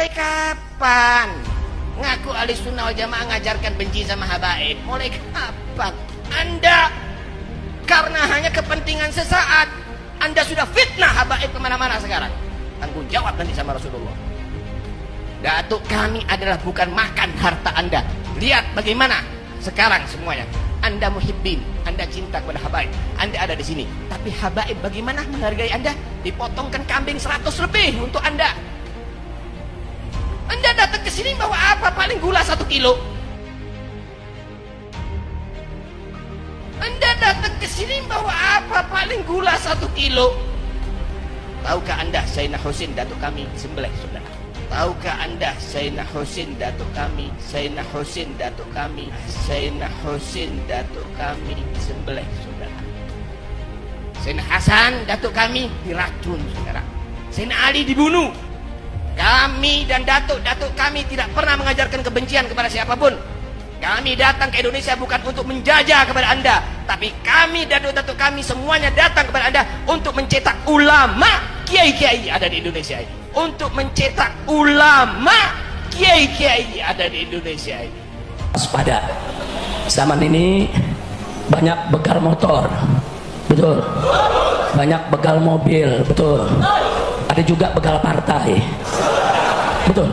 Mulai kapan ngaku ahli sunnah wal jamaah ngajarkan benci sama habaib? Mulai kapan? Anda karena hanya kepentingan sesaat, Anda sudah fitnah habaib kemana-mana sekarang. Tanggung jawab nanti sama Rasulullah. Datuk kami adalah bukan makan harta Anda. Lihat bagaimana sekarang semuanya. Anda muhibbin, Anda cinta kepada habaib, Anda ada di sini. Tapi habaib bagaimana menghargai Anda? Dipotongkan kambing 100 lebih untuk Anda. Anda datang ke sini bawa apa? Paling gula 1 kilo. Anda datang ke sini bawa apa? Paling gula 1 kilo. Tahukah Anda Sayyidina Husain datuk kami sembelih, saudara? Tahukah Anda Sayyidina Husain datuk kami, Sayyidina Husain datuk kami, Sayyidina Husain datuk kami sembelih, saudara? Sayyidina Hasan datuk kami diracun, saudara. Sayyidina Ali dibunuh. Kami dan datuk-datuk kami tidak pernah mengajarkan kebencian kepada siapapun. Kami datang ke Indonesia bukan untuk menjajah kepada Anda, tapi kami dan datuk-datuk kami semuanya datang kepada Anda untuk mencetak ulama kiai-kiai ada di Indonesia ini. Untuk mencetak ulama kiai-kiai ada di Indonesia ini. Waspada. Zaman ini banyak begal motor, betul. Banyak begal mobil, betul. Ada juga begal partai, betul.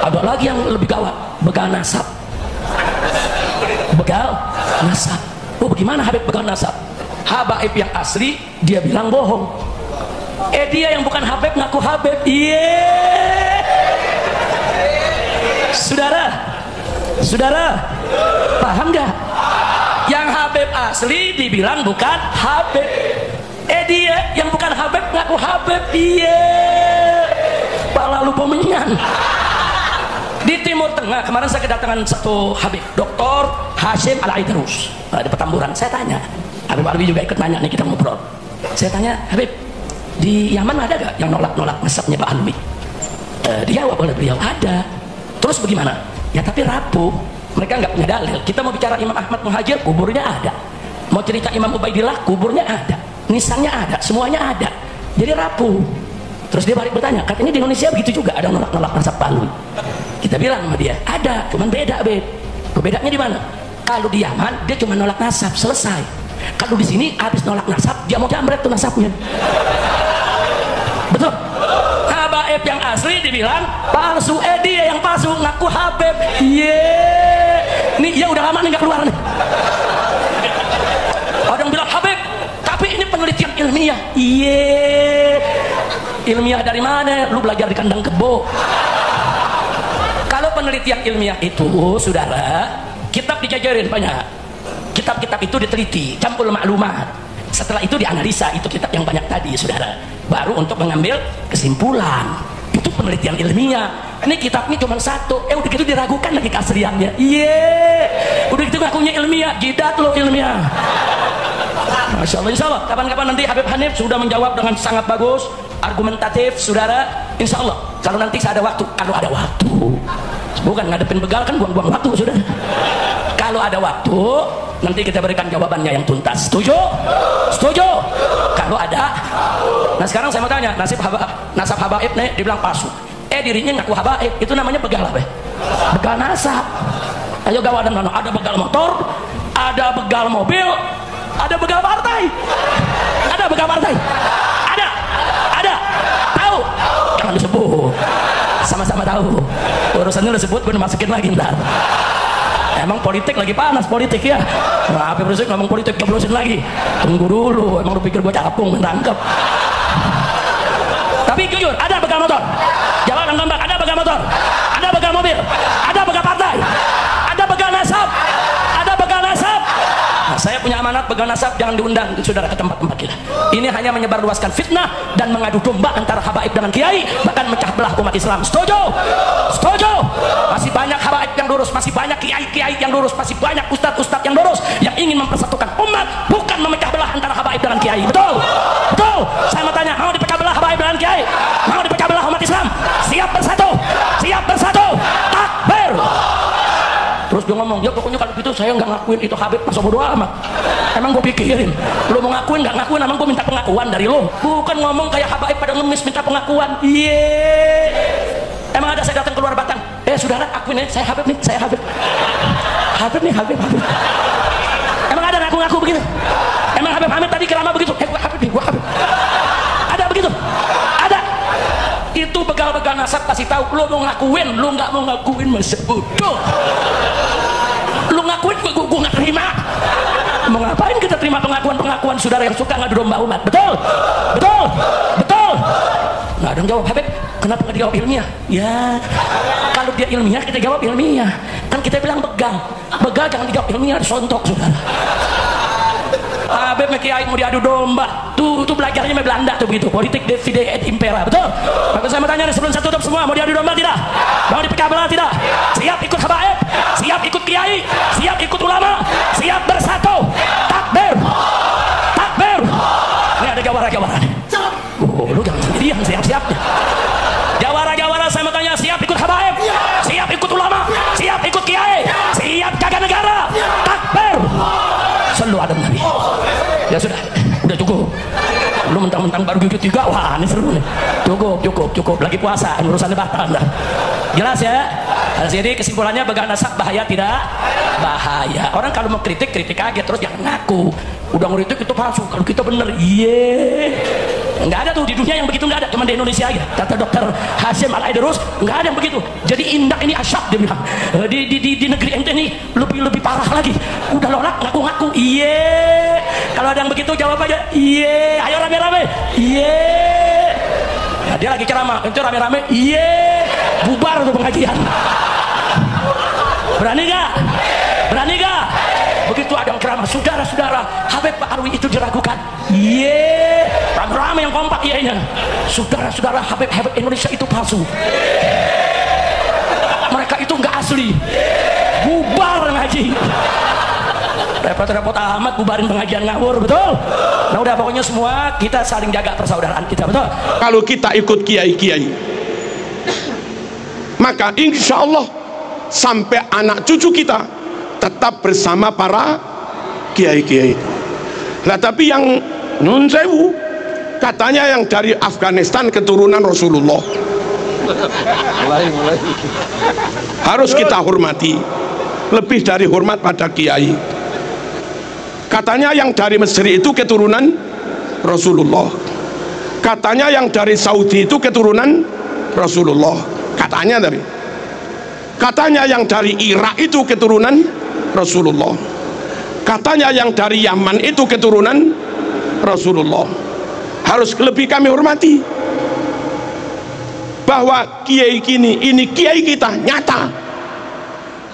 Ada lagi yang lebih gawat, begal nasab. Begal nasab. Oh, bagaimana Habib begal nasab? Habaib yang asli dia bilang bohong. Dia yang bukan Habib ngaku Habib. Saudara, paham nggak? Yang Habib asli dibilang bukan Habib. Dia yang bukan Habib ngaku Habib. Pala lu pemenyan. Di Timur Tengah kemarin saya kedatangan satu Habib, Dr. Hashim Al-Aidarus, di Petamburan. Saya tanya, Habib Alwi juga ikut nanya nih, kita ngobrol. Saya tanya, Habib, di Yaman ada gak yang nolak-nolak nasabnya Pak Alwi? Dia jawab oleh beliau, ada. Terus bagaimana? Ya tapi rapuh, mereka nggak punya dalil. Kita mau bicara Imam Ahmad Muhajir, kuburnya ada. Mau cerita Imam Ubaidillah, kuburnya ada. Nisannya ada, semuanya ada. Jadi rapuh. Terus dia balik bertanya, katanya di Indonesia begitu juga, ada nolak-nolak nasab Pak Alwi. Kita bilang sama dia, ada, cuman beda, Beb. Bedanya di mana? Kalau di Yaman dia cuma nolak nasab, selesai. Kalau di sini habis nolak nasab, dia mau jambret tuh nasabnya. Betul? Habaib yang asli dibilang palsu, dia yang palsu ngaku Habib. Nih ya udah lama nih nggak keluar nih. Ada yang bilang Habib, tapi ini penelitian ilmiah. Ilmiah dari mana? Lu belajar di kandang kebo. Kalau penelitian ilmiah itu, saudara, kitab dijajarin banyak. Kitab-kitab itu diteliti, campur maklumat. Setelah itu dianalisa, itu kitab yang banyak tadi, saudara. Baru untuk mengambil kesimpulan. Itu penelitian ilmiah. Ini kitab ini cuma satu. Udah gitu diragukan lagi keasliannya. Udah gitu ngakunya ilmiah, jidat lo ilmiah. Masya Allah, insya Allah kapan-kapan nanti Habib Hanif sudah menjawab dengan sangat bagus, argumentatif, saudara. Insya Allah kalau nanti saya ada waktu, kalau ada waktu, bukan ngadepin begal kan buang-buang waktu, saudara. Kalau ada waktu nanti kita berikan jawabannya yang tuntas. Setuju? Setuju? Kalau ada. Nah sekarang saya mau tanya, nasab habaib nih dibilang palsu. Dirinya ngaku habaib, itu namanya begal apa? Begal nasab. Ayo gawadan mana? Ada begal motor, ada begal mobil, ada begal partai. Ada begal partai. Ada. Tahu? Jangan disebut. Sama-sama tahu. Urusannya udah sebut, gue masukin lagi ntar. Emang politik lagi panas politik ya. Nah, Habib Rizik ngomong politik jeblosin lagi. Tunggu dulu, emang lu pikir gue capung menangkap. Tapi jujur, ada begal motor. Jawaban gambar, ada begal motor. Ada begal mobil. Ada begal partai. Ada begal nasab. Ada begal nasab. Nah, saya punya amanat begal nasab jangan diundang saudara ke tempat-tempat kita. Ini hanya menyebarluaskan fitnah dan mengadu domba antara habaib dengan kiai, bahkan mecah belah umat Islam. Setuju? Setuju? Masih banyak habaib yang lurus, masih banyak kiai-kiai yang lurus, masih banyak ustadz-ustadz yang lurus yang ingin mempersatukan umat, bukan memecah belah antara habaib dengan kiai. Betul? Betul? Saya mau tanya, mau dipecah belah habaib dengan kiai? Mau dipecah belah umat Islam? Siap bersatu? Siap bersatu? Takbir! Terus dia ngomong, ya pokoknya kalau gitu saya nggak ngakuin itu Habib, masa bodo amat. Emang gue pikirin, lo mau ngakuin nggak ngakuin, emang gue minta pengakuan dari lo. Bukan ngomong kayak habaib pada ngemis minta pengakuan. Emang ada ngakuin nih, saya Habib nih, saya Habib. Habib nih, Habib. Emang ada ngaku-ngaku begitu? Emang Habib Hamid tadi kerama begitu? Gua Habib nih, gua Habib. Ada begitu? Ada. Itu begal-begal nasab kasih tahu, lu mau ngakuin, lu nggak mau ngakuin masa bodoh. Lu ngakuin, gua nggak terima. Mau ngapain kita terima pengakuan saudara yang suka ngadu domba umat? Betul? Betul? Betul? Nggak ada yang jawab. Habib, kenapa nggak dijawab ilmiah? Ya, kalau dia ilmiah kita jawab ilmiah. Kan kita bilang begal jangan dijawab ilmiah, disontok saudara. Habib Kiai mau diadu domba, tuh belajarnya sama Belanda tuh begitu, politik divide et impera, betul? Maka saya mau tanya nih sebelum saya tutup semua, mau diadu domba tidak? Mau dipecah belah tidak? Siap ikut habaib? Siap ikut kiai? Siap ikut ulama? Siap bersatu? Takbir! Takbir! Ini ada jawara-jawara nih. Oh, lu jangan sendirian, siap-siap nih. Jawara-jawara saya mau tanya, siap ikut habaib? Siap ikut ulama? Siap ikut kiai? Siap jaga negara? Takbir! Selalu ada Nabi. Ya sudah cukup. Lu mentang-mentang baru gigit 3, wah ini seru nih. Cukup. Lagi puasa, urusannya batal dah. Jelas ya? Jadi kesimpulannya begal nasab bahaya tidak? Bahaya. Orang kalau mau kritik aja terus jangan ngaku. Udah ngeritik itu palsu, kalau kita bener, nggak ada tuh di dunia yang begitu, nggak ada, cuma di Indonesia aja. Kata dokter Hasyim Al-Aidrus, nggak ada yang begitu. Jadi indak ini asyik, dia bilang di negeri ente ini lebih parah lagi. Udah lorak ngaku-ngaku, kalau ada yang begitu jawab aja, ayo rame-rame, nah, dia lagi ceramah, itu rame-rame, bubar tuh pengajian. Berani gak? Begitu ada yang ceramah, saudara-saudara, Habib Pak Arwi itu diragukan. Rame-rame yang kompak nya. Saudara-saudara, Habib Indonesia itu palsu. Mereka itu nggak asli. Bubar ngaji. Repot-repot amat bubarin pengajian ngawur, betul? Nah udah pokoknya semua kita saling jaga persaudaraan kita, betul? Kalau kita ikut kiai-kiai, maka insya Allah sampai anak cucu kita tetap bersama para kiai-kiai. Lah tapi yang nun sewu katanya yang dari Afghanistan keturunan Rasulullah. Mulai. Harus kita hormati, lebih dari hormat pada kiai. Katanya yang dari Mesir itu keturunan Rasulullah. Katanya yang dari Saudi itu keturunan Rasulullah. Katanya yang dari Irak itu keturunan Rasulullah. Katanya yang dari Yaman itu keturunan Rasulullah. Harus lebih kami hormati bahwa kiai ini kiai kita nyata,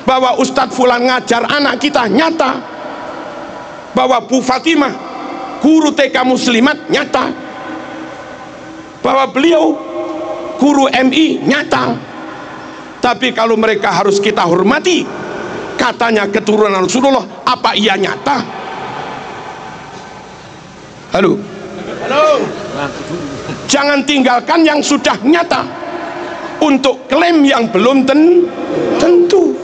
bahwa Ustadz Fulan ngajar anak kita nyata, bahwa Bu Fatimah guru TK Muslimat nyata, bahwa beliau guru MI nyata. Tapi kalau mereka harus kita hormati, katanya keturunan Rasulullah, apa iya nyata? Halo. Jangan tinggalkan yang sudah nyata untuk klaim yang belum tentu.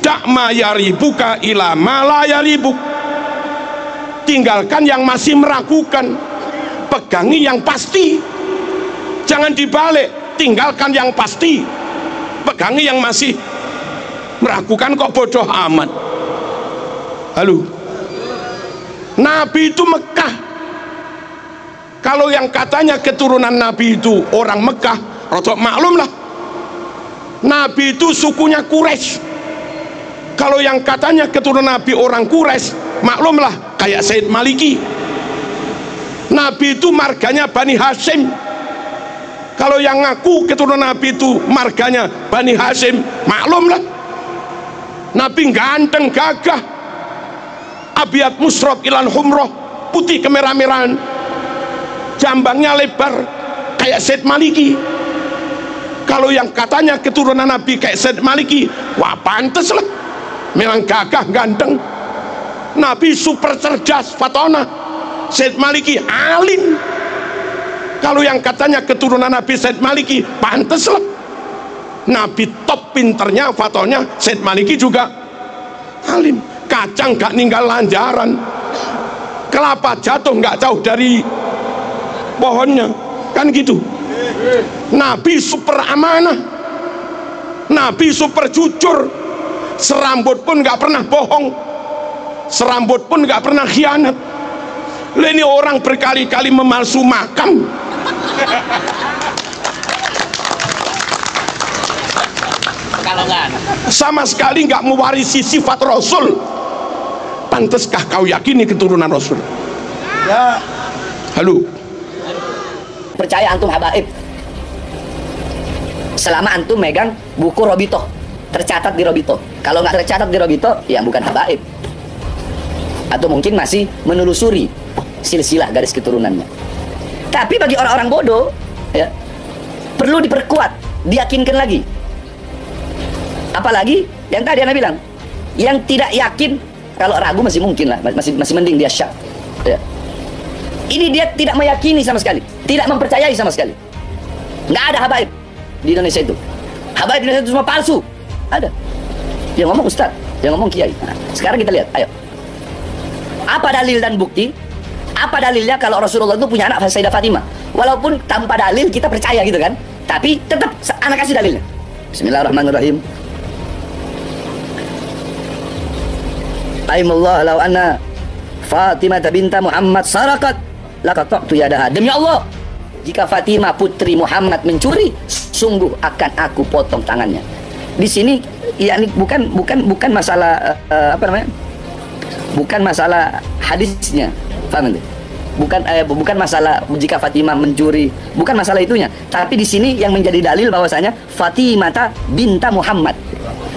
Dakma yaribuka ila ma la yaribuk. Tinggalkan yang masih meragukan, pegangi yang pasti. Jangan dibalik. Tinggalkan yang pasti, pegangi yang masih meragukan, kok bodoh amat. Halo, Nabi itu Mekah. Kalau yang katanya keturunan Nabi itu orang Mekah, rotok maklum lah, Nabi itu sukunya Quraisy. Kalau yang katanya keturunan Nabi orang Quraisy, maklumlah kayak Said Maliki. Nabi itu marganya Bani Hashim. Kalau yang ngaku keturunan Nabi itu marganya Bani Hashim, maklumlah Nabi ganteng gagah, abiyat musrab ilan humroh, putih kemerah-merahan, jambangnya lebar kayak Said Maliki. Kalau yang katanya keturunan Nabi kayak Said Maliki, wah pantes lah, memang gagah ganteng. Nabi super cerdas fatona, Said Maliki alim. Kalau yang katanya keturunan Nabi Said Maliki, pantes lah, Nabi top pinternya fatonnya, Said Maliki juga alim. Kacang gak ninggal lanjaran, kelapa jatuh gak jauh dari pohonnya, kan gitu. Nabi super amanah, Nabi super jujur, serambut pun nggak pernah bohong, serambut pun nggak pernah khianat. Ini orang berkali-kali memalsu makam. Kalau nggak Sama sekali nggak mewarisi sifat Rasul. Pantaskah kau yakini keturunan Rasul? ya. Halo. Percaya antum habaib selama antum megang buku Robito, tercatat di Robito. Kalau nggak tercatat di Robito, ya bukan habaib, atau mungkin masih menelusuri silsilah garis keturunannya. Tapi bagi orang-orang bodoh, ya, perlu diperkuat, diyakinkan lagi. Apalagi yang tadi Anda bilang, yang tidak yakin, kalau ragu masih mungkin lah, masih mending dia syak. Ya. Ini dia tidak meyakini sama sekali, tidak mempercayai sama sekali. Nggak ada habaib di Indonesia itu. Habaib di Indonesia itu semua palsu. Ada. Yang ngomong ustaz, yang ngomong kiai. Nah, sekarang kita lihat, ayo. Apa dalil dan bukti? Apa dalilnya kalau Rasulullah itu punya anak Sayyidah Fatimah? Walaupun tanpa dalil kita percaya gitu kan, tapi tetap anak kasih dalilnya. Bismillahirrahmanirrahim. Aimullah law anna Fatimah binta Muhammad sarakat laqata'tu yadaha. Demi Allah, jika Fatimah putri Muhammad mencuri, sungguh akan aku potong tangannya. Di sini yakni bukan masalah apa namanya? Bukan masalah hadisnya. Paham ente? Bukan masalah jika Fatimah mencuri, bukan masalah itunya. Tapi di sini yang menjadi dalil bahwasanya Fatimah binta Muhammad,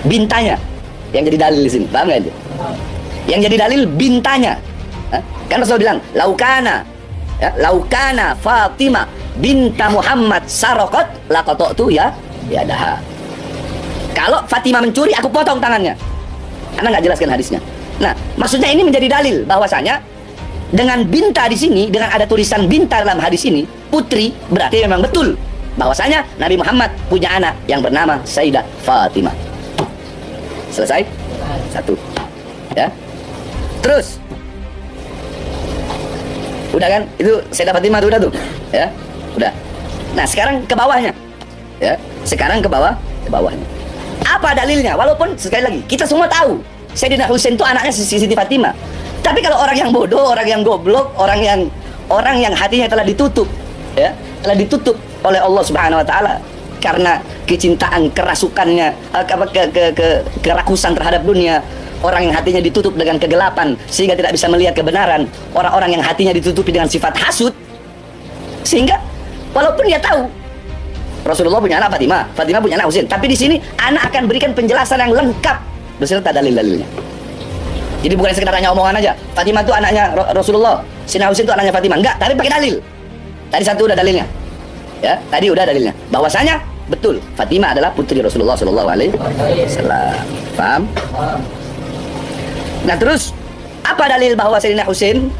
bintanya yang jadi dalil di sini. Paham enggak ente? Yang jadi dalil bintanya. Kan Rasul bilang, laukana Fatimah binta Muhammad sarokot laqata'tu yadaha. Kalau Fatimah mencuri, aku potong tangannya. Anda nggak jelaskan hadisnya. Nah, maksudnya ini menjadi dalil bahwasanya dengan binta di sini, dengan ada tulisan binta dalam hadis ini, putri, berarti memang betul bahwasanya Nabi Muhammad punya anak yang bernama Sayyidah Fatimah. Selesai? Satu. Ya. Terus udah kan? Itu Sayyidah Fatimah udah tuh. Ya. Udah. Nah, sekarang ke bawahnya. Ya. Sekarang ke bawahnya. Apa dalilnya? Walaupun sekali lagi kita semua tahu Sayyidina Husain itu anaknya Siti Fatimah. Tapi kalau orang yang bodoh, orang yang goblok, orang yang hatinya telah ditutup, ya, telah ditutup oleh Allah Subhanahu wa taala karena kecintaan, kerasukannya, kerakusan terhadap dunia, orang yang hatinya ditutup dengan kegelapan sehingga tidak bisa melihat kebenaran, orang-orang yang hatinya ditutupi dengan sifat hasud, sehingga walaupun dia tahu Rasulullah punya anak Fatimah, Fatimah punya anak Husain, tapi di sini anak akan berikan penjelasan yang lengkap beserta dalil-dalilnya. Jadi bukan sekedar hanya omongan aja, Fatimah itu anaknya Rasulullah, Sayyidina Husain itu anaknya Fatimah, enggak, tapi pakai dalil. Tadi satu udah dalilnya, ya, tadi udah dalilnya, bahwasanya betul Fatimah adalah putri Rasulullah Shallallahu Alaihi Wasallam. Paham? Nah, terus apa dalil bahwa Sayyidina Husain,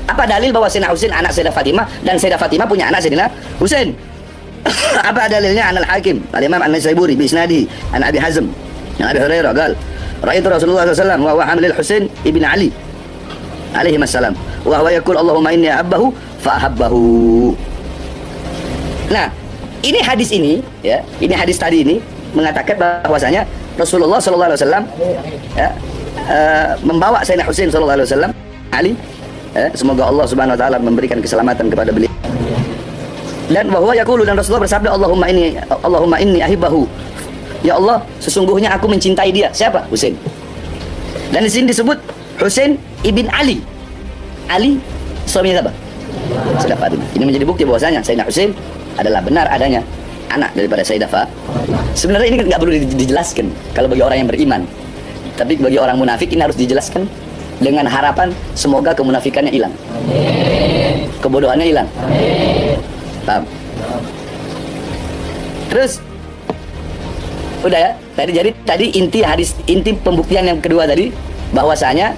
apa dalil bahwa Sayyidina Husain anak Sayyidah Fatimah dan Sayyidah Fatimah punya anak Sayyidina Husain? Apa dalilnya? An al-Hakim, al-Imam An-Naisaburi bi isnadi an Abi Hazm, an Abi Hurairah qala ra'aitu Rasulullah sallallahu alaihi wasallam wa huwa hamil Husain ibn Ali alaihi assalam wa huwa yaqul Allahumma inni ahabbahu fa ahabbahu. Nah, ini hadis ini, ya, ini hadis tadi ini mengatakan bahwasanya Rasulullah sallallahu alaihi wasallam, ya, membawa Sayyidina Husain sallallahu alaihi wasallam Ali, ya, semoga Allah Subhanahu wa taala memberikan keselamatan kepada beliau. Dan bahwa yaqulu, dan Rasulullah bersabda, Allahumma inni ahibbahu. Ya Allah, sesungguhnya aku mencintai dia. Siapa? Husain. Dan di sini disebut Husain ibn Ali. Ali suaminya siapa? Sayyidah Fatimah. Ini menjadi bukti bahwasanya Sayyidina Husain adalah benar adanya anak daripada Sayyidah Fatimah. Sebenarnya ini nggak perlu dijelaskan kalau bagi orang yang beriman. Tapi bagi orang munafik ini harus dijelaskan dengan harapan semoga kemunafikannya hilang, kebodohannya hilang. Paham? Terus udah ya, tadi inti pembuktian yang kedua tadi bahwasanya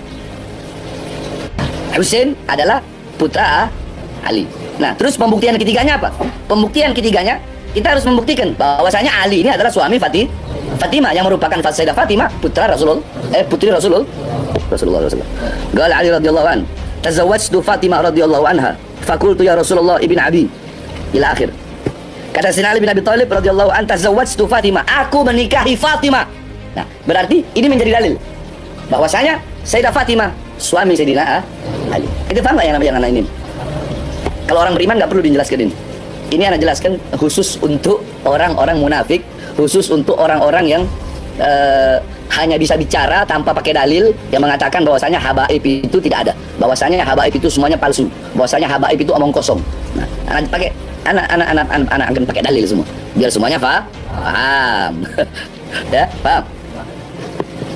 Husain adalah putra Ali. Nah, terus pembuktian ketiganya apa? Pembuktian ketiganya kita harus membuktikan bahwasanya Ali ini adalah suami Fatimah yang merupakan Sayyidah Fatimah putri Rasulullah. Qala Ali radhiyallahu an, tazawwajtu Fatimah radhiyallahu anha, faqultu ya Rasulullah ibn Abi ila akhir. Kata Sayyidina Ali bin Abi Thalib radhiyallahu anhu, tazawwajtu Fatimah, aku menikahi Fatimah. Nah, berarti ini menjadi dalil bahwasanya Sayyidah Fatimah suami Sayyidina Ali. Itu paham nggak yang anak ini? Kalau orang beriman nggak perlu dijelaskan ini. Ini anak jelaskan khusus untuk orang-orang munafik, khusus untuk orang-orang yang hanya bisa bicara tanpa pakai dalil, yang mengatakan bahwasanya habaib itu tidak ada, bahwasanya habaib itu semuanya palsu, bahwasanya habaib itu omong kosong. Nah, anak akan pakai dalil semua, biar semuanya paham. Ya, paham.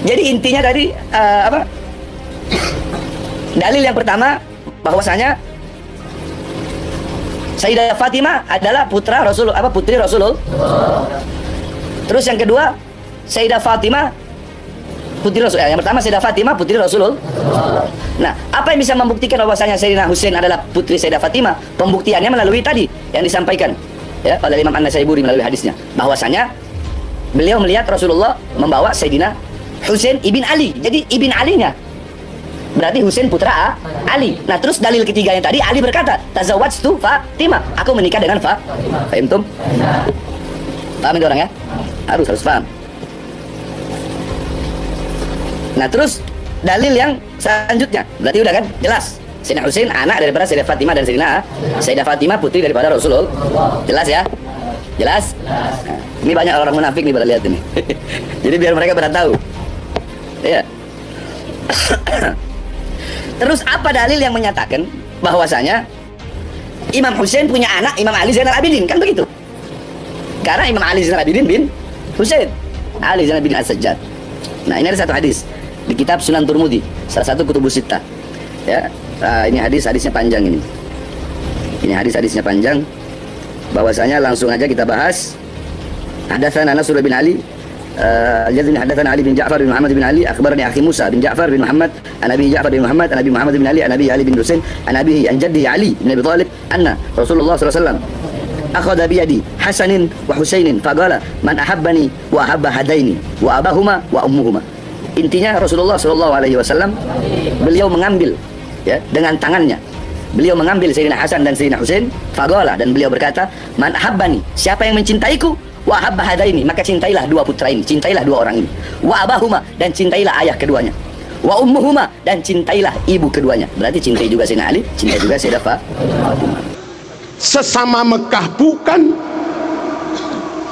Jadi intinya dari apa? Dalil yang pertama bahwasanya Sayyidah Fatimah adalah putra Rasul, putri Rasulullah. Terus yang kedua, Sayyidah Fatimah putri Rasul. Yang pertama Sayyidah Fatimah putri Rasulullah. Nah, apa yang bisa membuktikan bahwasanya Sayyidina Husain adalah putri Sayyidah Fatimah? Pembuktiannya melalui tadi yang disampaikan ya oleh Imam An-Nasaiburi melalui hadisnya, bahwasanya beliau melihat Rasulullah membawa Sayyidina Husain ibn Ali. Jadi ibn Alinya berarti Husain putra Ali. Nah, terus dalil ketiganya tadi, Ali berkata, tazawwajtu Fatimah, aku menikah dengan Fatimah. Fahimtum? Paham itu orang ya? Harus paham. Nah, terus dalil yang selanjutnya, berarti udah kan jelas, Sayyidina Husain anak daripada Sayyidah Fatimah, dan Sayyidah Fatimah putri daripada Rasulullah. Jelas ya? Jelas? Nah, ini banyak orang munafik nih pada lihat ini. Jadi biar mereka pada tahu. Ya. Terus apa dalil yang menyatakan bahwasanya Imam Husain punya anak Imam Ali Zainal Abidin? Kan begitu. Karena Imam Ali Zainal Abidin bin Husain Ali Zainal Abidin As-Sajjad. Nah, ini ada satu hadis di kitab Sunan Turmudi, salah satu kutubus sittah. Ya, ini hadisnya panjang ini. Ini hadisnya panjang. Bahwasanya langsung aja kita bahas. Hadatsana Nasr bin Ali الذي حدثنا علي بن جعفر بن محمد بن علي أخبرني أخي موسى بن جعفر بن محمد عن أبي جعفر بن محمد عن أبي محمد بن علي عن أبي علي بن حسين عن أبيه عن جده علي بن أبي طالب أن رسول الله صلى الله عليه وسلم أخذ بيدي حسن وحسين فقال من أحبني وأحب هديني وأباهما وأمهما. Intinya Rasulullah Shallallahu Alaihi Wasallam beliau mengambil ya dengan tangannya, beliau mengambil Sayyidina Hasan dan Sayyidina Husain, faqala, dan beliau berkata, man ahabbani, siapa yang mencintaiku, wa ahabba hadaini, maka cintailah dua putra ini, cintailah dua orang ini, wa abahuma, dan cintailah ayah keduanya, wa ummuhuma, dan cintailah ibu keduanya. Berarti cintai juga Sayyidina Ali, cintai juga Sayyidah Fatimah. Sesama Mekah bukan,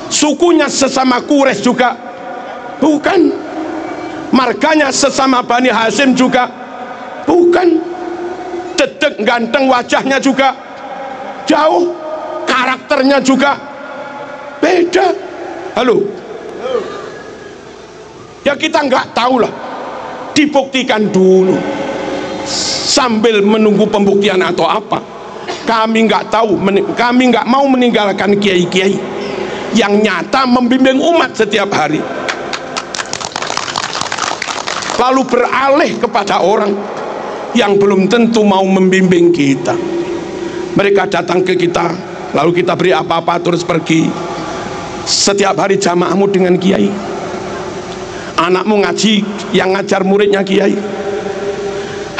sukunya sesama Quraisy juga bukan, marganya sesama Bani Hasyim juga bukan, dedek ganteng wajahnya juga jauh, karakternya juga beda. Halo, ya kita nggak tahu lah, dibuktikan dulu sambil menunggu pembuktian atau apa. Kami nggak tahu, kami nggak mau meninggalkan kiai-kiai yang nyata membimbing umat setiap hari, lalu beralih kepada orang yang belum tentu mau membimbing kita. Mereka datang ke kita, lalu kita beri apa-apa terus pergi. Setiap hari jamaahmu dengan kiai, anakmu ngaji, yang ngajar muridnya kiai.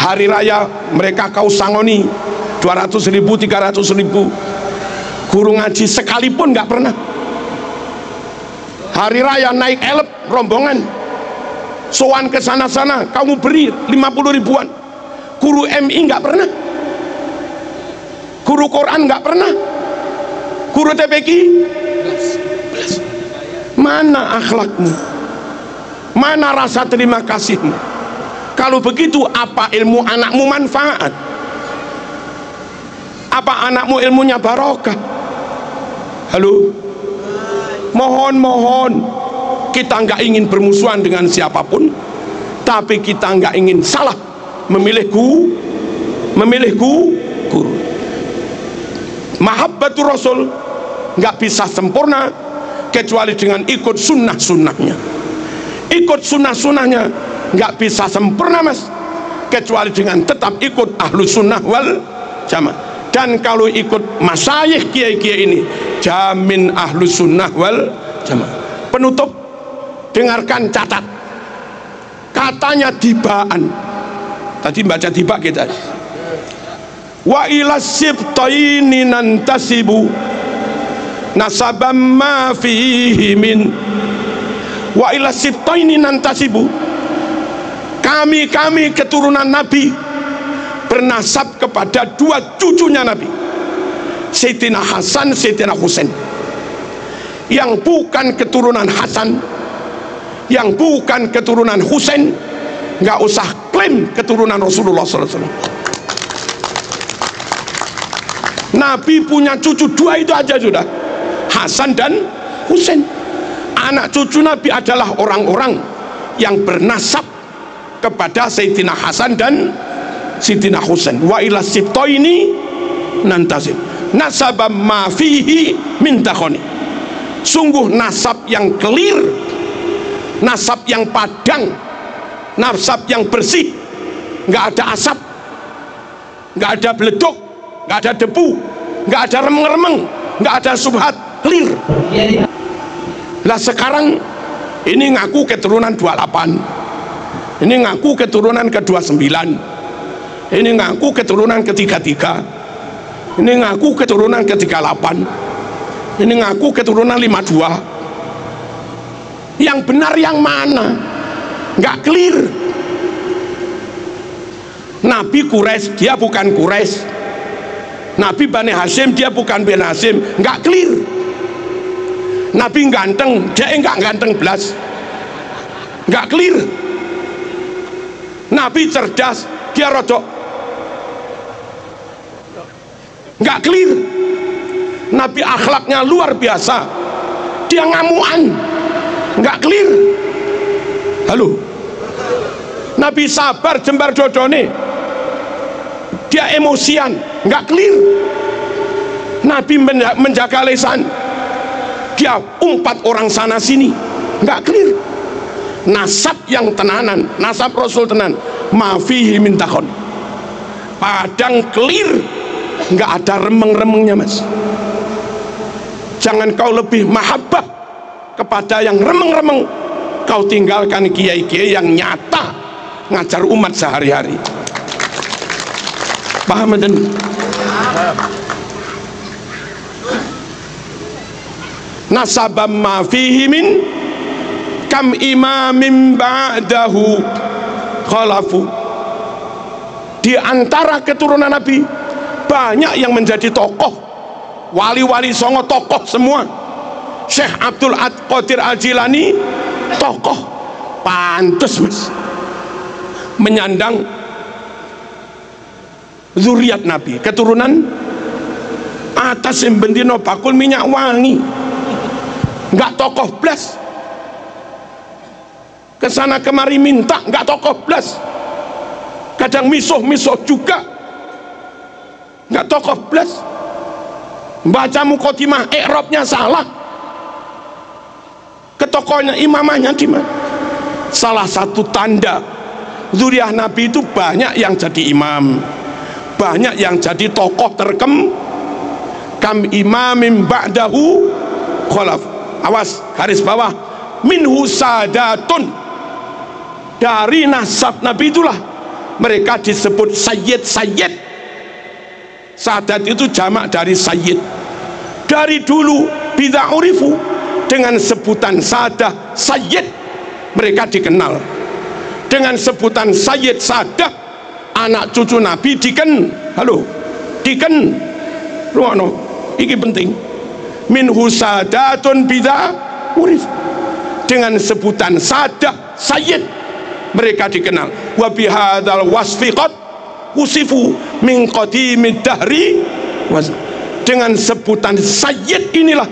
Hari raya mereka kau sangoni 200.000, 300.000. Guru ngaji sekalipun nggak pernah. Hari raya naik elep rombongan, sowan ke sana-sana kamu beri 50 ribuan. Guru MI nggak pernah, guru Quran nggak pernah, guru TPQ. Mana akhlakmu? Mana rasa terima kasihmu? Kalau begitu, apa ilmu anakmu manfaat? Apa anakmu ilmunya barokah? Halo, mohon kita nggak ingin bermusuhan dengan siapapun, tapi kita nggak ingin salah memilih guru. Mahabbatur Rasul nggak bisa sempurna kecuali dengan ikut sunnah-sunnahnya. Ikut sunnah-sunnahnya nggak bisa sempurna mas, kecuali dengan tetap ikut ahlu sunnah wal jamaah. Dan kalau ikut masyayikh kiai-kiai ini, jamin ahlu sunnah wal jamaah. Penutup, dengarkan, catat. Katanya Dibaan, tadi baca Diba kita, wa ila sibtaini nantasibu nasabam ma fihi min wa ila sibtaini nantasibu. Kami keturunan Nabi bernasab kepada dua cucunya Nabi, Sayyidina Hasan, Sayyidina Husain. Yang bukan keturunan Hasan, yang bukan keturunan Husain, nggak usah klaim keturunan Rasulullah SAW. Nabi punya cucu dua itu aja sudah, Hasan dan Husain. Anak cucu Nabi adalah orang-orang yang bernasab kepada Sayyidina Hasan dan Sayyidina Husain. Wa ila sibtaini nantasib nasabam ma fihi min takhoni. Sungguh nasab yang clear, nasab yang padang, nasab yang bersih, nggak ada asap, nggak ada beleduk, nggak ada debu, nggak ada remeng-remeng, nggak ada subhat, clear. Lah sekarang ini ngaku keturunan 28, ini ngaku keturunan ke-29, ini ngaku keturunan ke-33, ini ngaku keturunan ke-38, ini ngaku keturunan 52. Yang benar yang mana? Nggak clear. Nabi Quraisy, dia bukan Quraisy. Nabi Bani Hashim, dia bukan Bani Hashim. Nggak clear. Nabi ganteng, dia nggak ganteng belas. Nggak clear. Nabi cerdas, dia rodok. Nggak clear. Nabi akhlaknya luar biasa, dia ngamuan. Nggak clear. Halo. Nabi sabar jembar dodone, dia emosian. Nggak clear. Nabi menjaga lisan, dia umpat orang sana sini. Nggak clear. Nasab yang tenanan, nasab Rasul tenan, mafihi min takhon, padang clear, nggak ada remeng-remengnya mas. Jangan kau lebih mahabbah kepada yang remeng-remeng, kau tinggalkan kiai-kiai yang nyata ngajar umat sehari-hari. Paham dan nasabam ma fihi min kam imamin ba'dahu khalafu. Di antara keturunan Nabi banyak yang menjadi tokoh, wali-wali songo tokoh semua. Syekh Abdul Qadir Al-Jilani tokoh, pantes mas menyandang zuriat Nabi, keturunan atas yang bendino bakul minyak wangi. Nggak tokoh blas, kesana kemari minta, nggak tokoh blas. Kadang misuh juga, nggak tokoh blas. Baca mukotimah i'rabnya salah, ke tokohnya imamahnya di mana? Salah satu tanda zuriat Nabi itu banyak yang jadi imam, banyak yang jadi tokoh terkem. Kam imamin ba'dahu khalaf. Awas, garis bawah, minhu sadatun. Dari nasab Nabi itulah mereka disebut sayyid. Sadat itu jamak dari sayyid. Dari dulu bid'a urifu, dengan sebutan sadah sayyid mereka dikenal. Dengan sebutan sayyid sadah, anak cucu Nabi ruwono, iki penting. Minhu sadatun bid'a urif, dengan sebutan sadah sayyid mereka dikenal. Wa bihadzal wasfi qad usifu min qadimid dahri, dengan sebutan sayyid inilah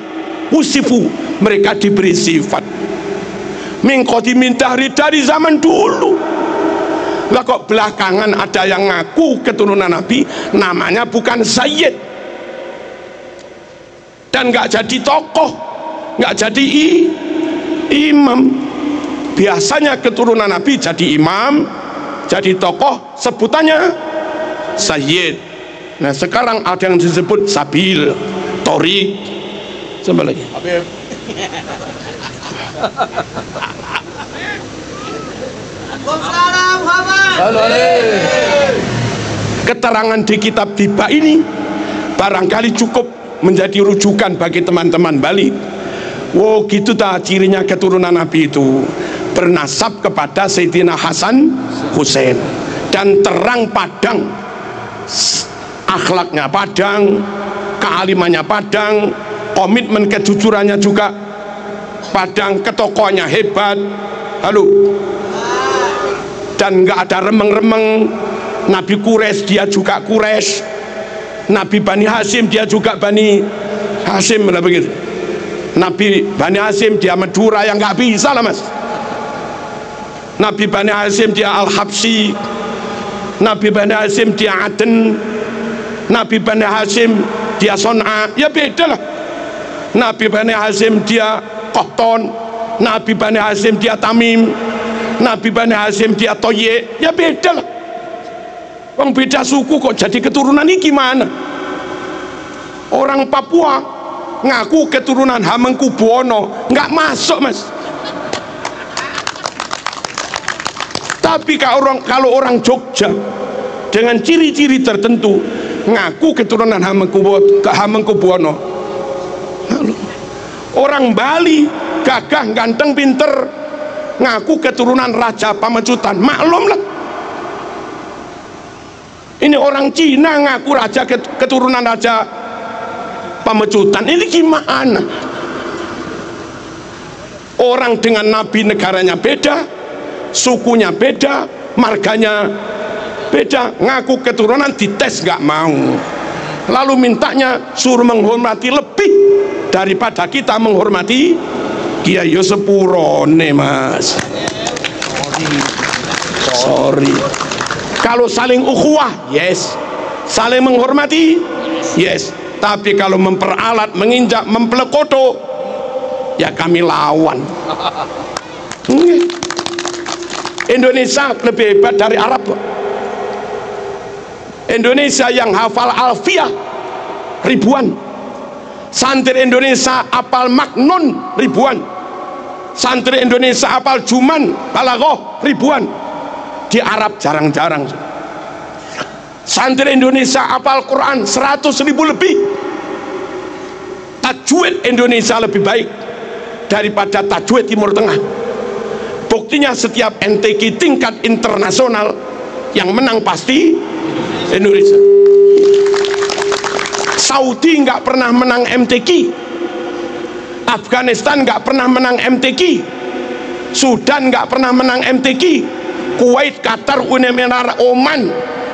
usifu mereka diberi sifat min qadimid dahri, dari zaman dulu. Lah kok belakangan ada yang ngaku keturunan Nabi namanya bukan sayyid dan nggak jadi tokoh, nggak jadi imam. Biasanya keturunan Nabi jadi imam, jadi tokoh, sebutannya sayyid. Nah sekarang ada yang disebut sabil, torik, sama lagi. Keterangan di kitab Tiba ini barangkali cukup menjadi rujukan bagi teman-teman Bali. Oh gitu tak cirinya keturunan Nabi itu, bernasab kepada Sayyidina Hasan Hussein, dan terang padang, akhlaknya padang, kealimannya padang, komitmen kejujurannya juga padang, ketokohannya hebat. Halo, dan nggak ada remeng-remeng. Nabi Quraisy dia juga Quraisy, Nabi Bani Hasyim dia juga Bani Hasyim, begitu. Nabi Bani Hasyim dia Madura, yang nggak bisa lah mas. Nabi Bani Hasyim dia Al-Habsi, Nabi Bani Hasyim dia Aden, Nabi Bani Hasyim dia Son'a, ya beda lah. Nabi Bani Hasyim dia Qahtan, Nabi Bani Hasyim dia Tamim, Nabi Bani Hasyim dia Toye, ya beda lah. Orang beda suku kok jadi keturunan ini gimana? Orang Papua ngaku keturunan Hamengkubuwono, nggak masuk mas. Tapi kalau orang Jogja dengan ciri-ciri tertentu ngaku keturunan Hamengkubuwono. Orang Bali gagah, ganteng, pinter, ngaku keturunan Raja Pamecutan, maklum lah. Ini orang Cina ngaku raja keturunan Raja Pamecutan, ini gimana? Orang dengan nabi negaranya beda, sukunya beda, marganya beda, ngaku keturunan, dites nggak mau, lalu mintanya suruh menghormati lebih daripada kita menghormati Kiai. Yo sepurone mas, sorry. Kalau saling ukhuwah, yes. Saling menghormati, yes. Tapi kalau memperalat, menginjak, mempelekoto, ya kami lawan. Indonesia lebih hebat dari Arab. Indonesia yang hafal alfiyah ribuan, santri Indonesia hafal maknun ribuan, santri Indonesia hafal juman balaghah ribuan. Di Arab jarang-jarang. Santri Indonesia hafal Quran 100.000 lebih. Tajwid Indonesia lebih baik daripada tajwid Timur Tengah. Buktinya setiap MTQ tingkat internasional yang menang pasti Indonesia. Saudi nggak pernah menang MTQ, Afghanistan nggak pernah menang MTQ, Sudan nggak pernah menang MTQ, Kuwait, Qatar, Uni Emirat, Oman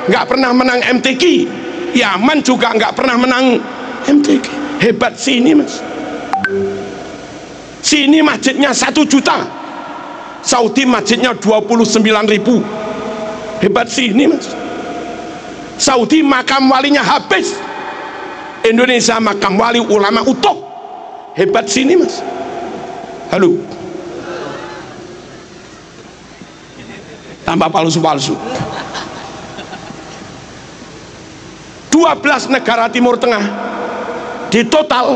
nggak pernah menang MTQ, Yaman juga nggak pernah menang MTQ. Hebat sini mas. Sini masjidnya 1 juta, Saudi masjidnya 29.000. Hebat sini mas. Saudi makam walinya habis, Indonesia makam wali ulama utuh. Hebat sini mas. Halo, tambah palsu-palsu. 12 negara Timur Tengah di total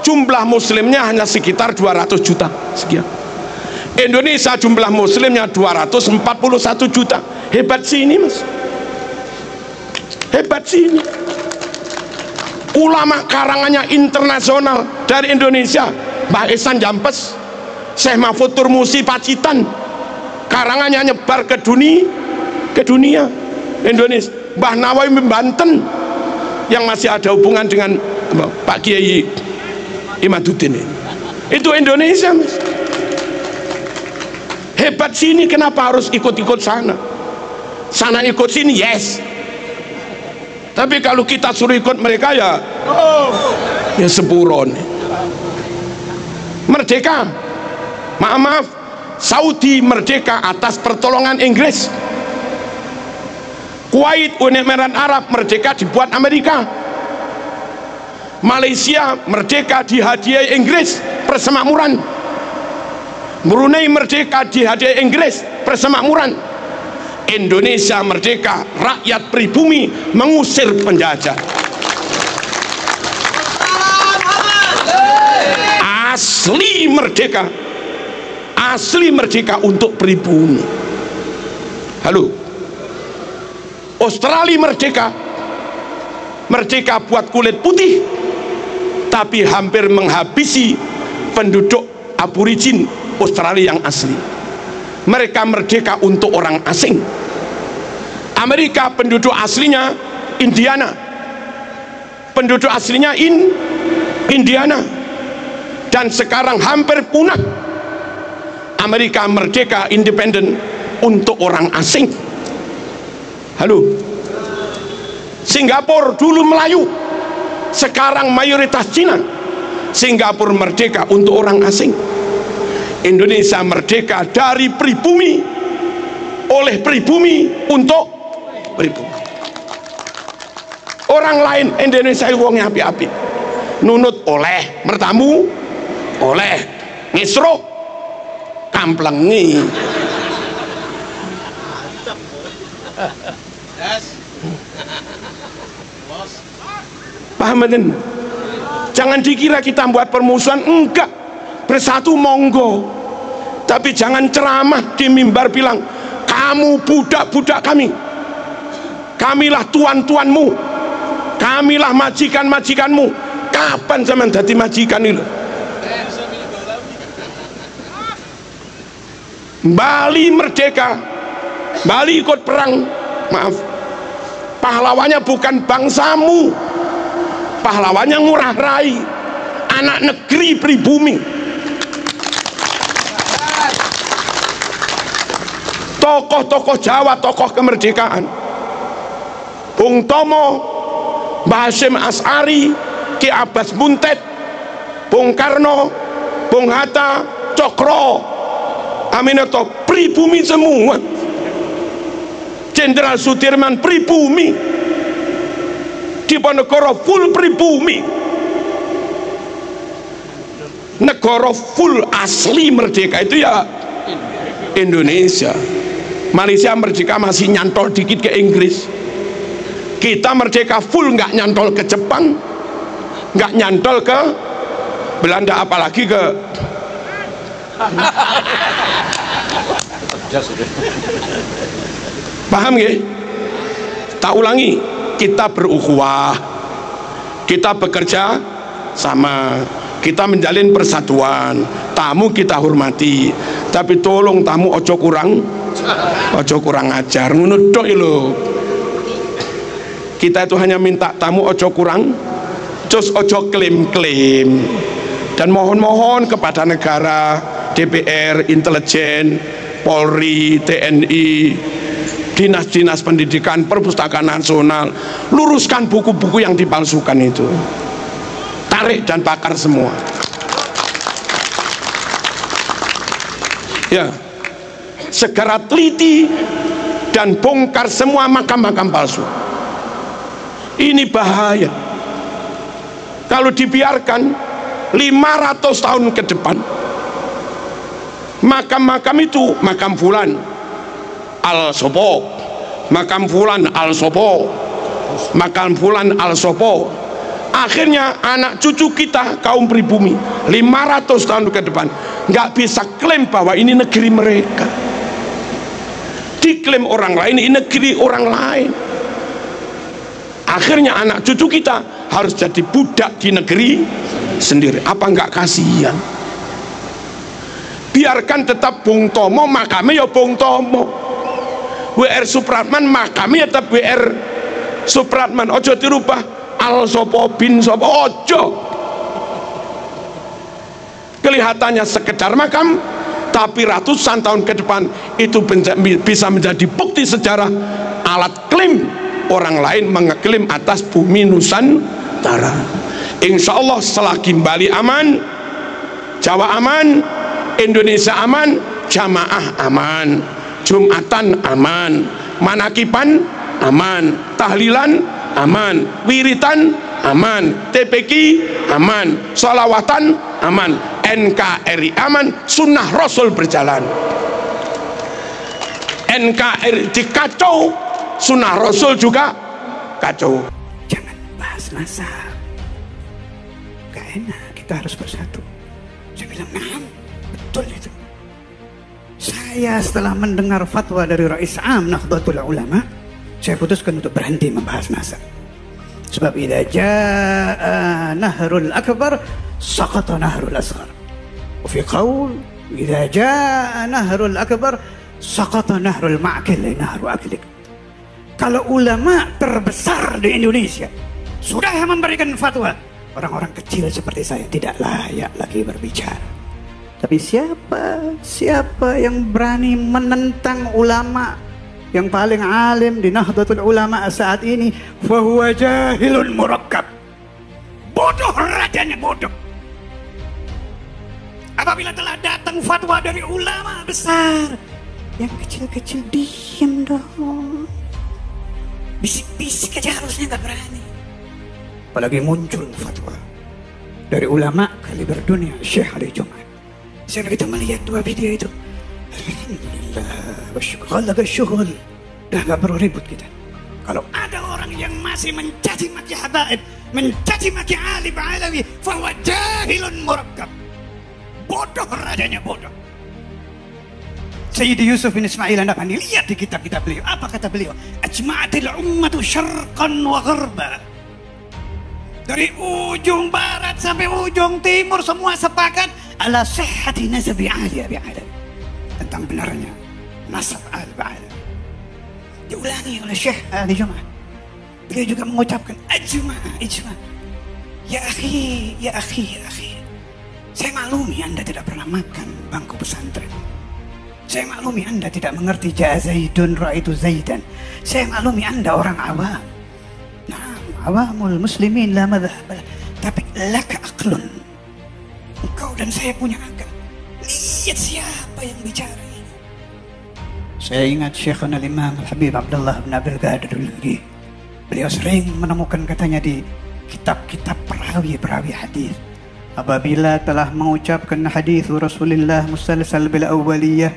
jumlah muslimnya hanya sekitar 200 juta sekian. Indonesia jumlah muslimnya 241 juta. Hebat sini mas. Hebat sini. Ulama karangannya internasional dari Indonesia, Mbah Ihsan Jampes, Syekh Mahfud Turmusi Pacitan, karangannya nyebar ke dunia Indonesia. Mbah Nawawi Banten yang masih ada hubungan dengan Pak Kiai Imaduddin, itu Indonesia mas. Hebat sini, kenapa harus ikut-ikut sana? Sana ikut sini yes, tapi kalau kita suruh ikut mereka ya sepuron. Merdeka, maaf, Saudi merdeka atas pertolongan Inggris. Kuwait, Uni Emirat Arab merdeka dibuat Amerika. Malaysia merdeka dihadiahi Inggris persemakmuran. Brunei merdeka dihadiahi Inggris persemakmuran. Indonesia merdeka, rakyat pribumi mengusir penjajah. Asli merdeka, asli merdeka untuk pribumi. Halo, Australia merdeka, merdeka buat kulit putih. tapi hampir menghabisi penduduk aborigin Australia yang asli. Mereka merdeka untuk orang asing. Amerika penduduk aslinya Indiana, penduduk aslinya Indiana, dan sekarang hampir punah. Amerika merdeka independen untuk orang asing. Halo, Singapura dulu Melayu, sekarang mayoritas Cina. Singapura merdeka untuk orang asing. Indonesia merdeka dari pribumi, oleh pribumi untuk pribumi. Orang lain Indonesia wongnya api-api, nunut oleh mertamu, oleh ngisruk kamplengi. Paham kan? Jangan dikira kita buat permusuhan, enggak. Bersatu monggo, tapi jangan ceramah di mimbar bilang kamu budak-budak kami, kamilah tuan-tuanmu, kamilah majikan-majikanmu. Kapan zaman jadi majikan itu? Bali merdeka, Bali ikut perang, maaf, pahlawannya bukan bangsamu, pahlawannya Ngurah Rai, anak negeri pribumi. Tokoh-tokoh Jawa, tokoh kemerdekaan, Bung Tomo, Mbah Hasyim As'ari, Ki Abbas Munted, Bung Karno, Bung Hatta, Cokro Aminoto, pribumi semua. Jenderal Sudirman pribumi, Diponegoro full pribumi, negara full asli merdeka itu ya Indonesia. Malaysia merdeka masih nyantol dikit ke Inggris. Kita merdeka full, nggak nyantol ke Jepang, nggak nyantol ke Belanda, apalagi ke paham ya? Tak ulangi, kita berukhuwah, kita bekerja sama, kita menjalin persatuan. Tamu kita hormati, tapi tolong tamu ojo kurang ajar, ngono tok lho. Kita itu hanya minta tamu ojo kurang, cus ojo klaim-klaim, dan mohon-mohon kepada negara, DPR, intelijen, Polri, TNI, dinas-dinas pendidikan, perpustakaan nasional, luruskan buku-buku yang dipalsukan itu, tarik dan bakar semua. Ya, segera teliti dan bongkar semua makam-makam palsu. Ini bahaya. Kalau dibiarkan 500 tahun ke depan, makam-makam itu, makam fulan al sopo, makam fulan al sopo, makam fulan al sopo, akhirnya anak cucu kita kaum pribumi 500 tahun ke depan nggak bisa klaim bahwa ini negeri mereka, diklaim orang lain, ini negeri orang lain. Akhirnya anak cucu kita harus jadi budak di negeri sendiri. Apa nggak kasihan? Biarkan tetap Bung Tomo, makamnya ya Bung Tomo. WR Supratman, makamnya tetap WR Supratman. Ojo dirubah al sopo bin sopo, ojo. Kelihatannya sekedar makam, tapi ratusan tahun ke depan itu bisa menjadi bukti sejarah, alat klaim orang lain mengeklaim atas bumi Nusantara. Insya Allah selagi Bali aman, Jawa aman, Indonesia aman, jamaah aman, Jumatan aman, manakipan aman, tahlilan aman, wiritan aman, TPQ aman, sholawatan aman, NKRI aman, sunnah Rasul berjalan. NKRI dikacau, sunnah Rasul juga kacau. Jangan bahas nasab, gak enak, kita harus bersatu. Saya bilang, nah, betul itu. Saya setelah mendengar fatwa dari Rais Am Nahdlatul Ulama, saya putuskan untuk berhenti membahas nasab. Sebab idza jaa nahrul akbar saqata nahrul asghar. Wa fi qaul idza jaa nahrul akbar saqata nahrul ma'kil nahru aklik. Kalau ulama terbesar di Indonesia sudah memberikan fatwa, orang-orang kecil seperti saya tidak layak lagi berbicara. Tapi siapa yang berani menentang ulama yang paling alim di Nahdlatul Ulama saat ini, fahuwa jahilun murakkab. Bodoh rajanya bodoh. Apabila telah datang fatwa dari ulama besar, yang kecil-kecil diam dong. Bisik-bisik aja harusnya nggak berani. Apalagi muncul fatwa dari ulama kaliber dunia, Syekh Ali Jum'ah. Saya begitu melihat dua video itu, alhamdulillah, bersyukur. Kalau agak syukur, dah gak perlu ribut kita. Kalau ada orang yang masih mencaci maki habaib, mencaci maki alim alawi, fahuwa jahilun murakkab. Bodoh rajanya bodoh. Sayyidi Yusuf bin Ismail An-Nabhani, lihat di kitab-kitab beliau. Apa kata beliau? Ajma'atil ummatu syarqan wa gharba. Dari ujung barat sampai ujung timur semua sepakat ala sihhati nasabi Ali Abi Alawi, tentang benarnya nasab Ali Abi Alawi. Diulangi oleh Syekh Ali Jum'ah. Beliau juga mengucapkan ijma'. Ya akhi. Saya maklumi Anda tidak pernah makan bangku pesantren. Saya maklumi Anda tidak mengerti ja'a Zaidun ra'aitu Zaidan. Saya maklumi Anda orang awam. Nah, awamul muslimin la madhhab. Tapi laka aqlun. Engkau dan saya punya akal. Lihat siapa yang bicara ini. Saya ingat Syekhuna Imam Al-Habib Abdullah bin Abdul Qadir Al-Jilani. Beliau sering menemukan katanya di kitab-kitab perawi hadis, apabila telah mengucapkan hadis Rasulullah musalsal bil awwaliyah,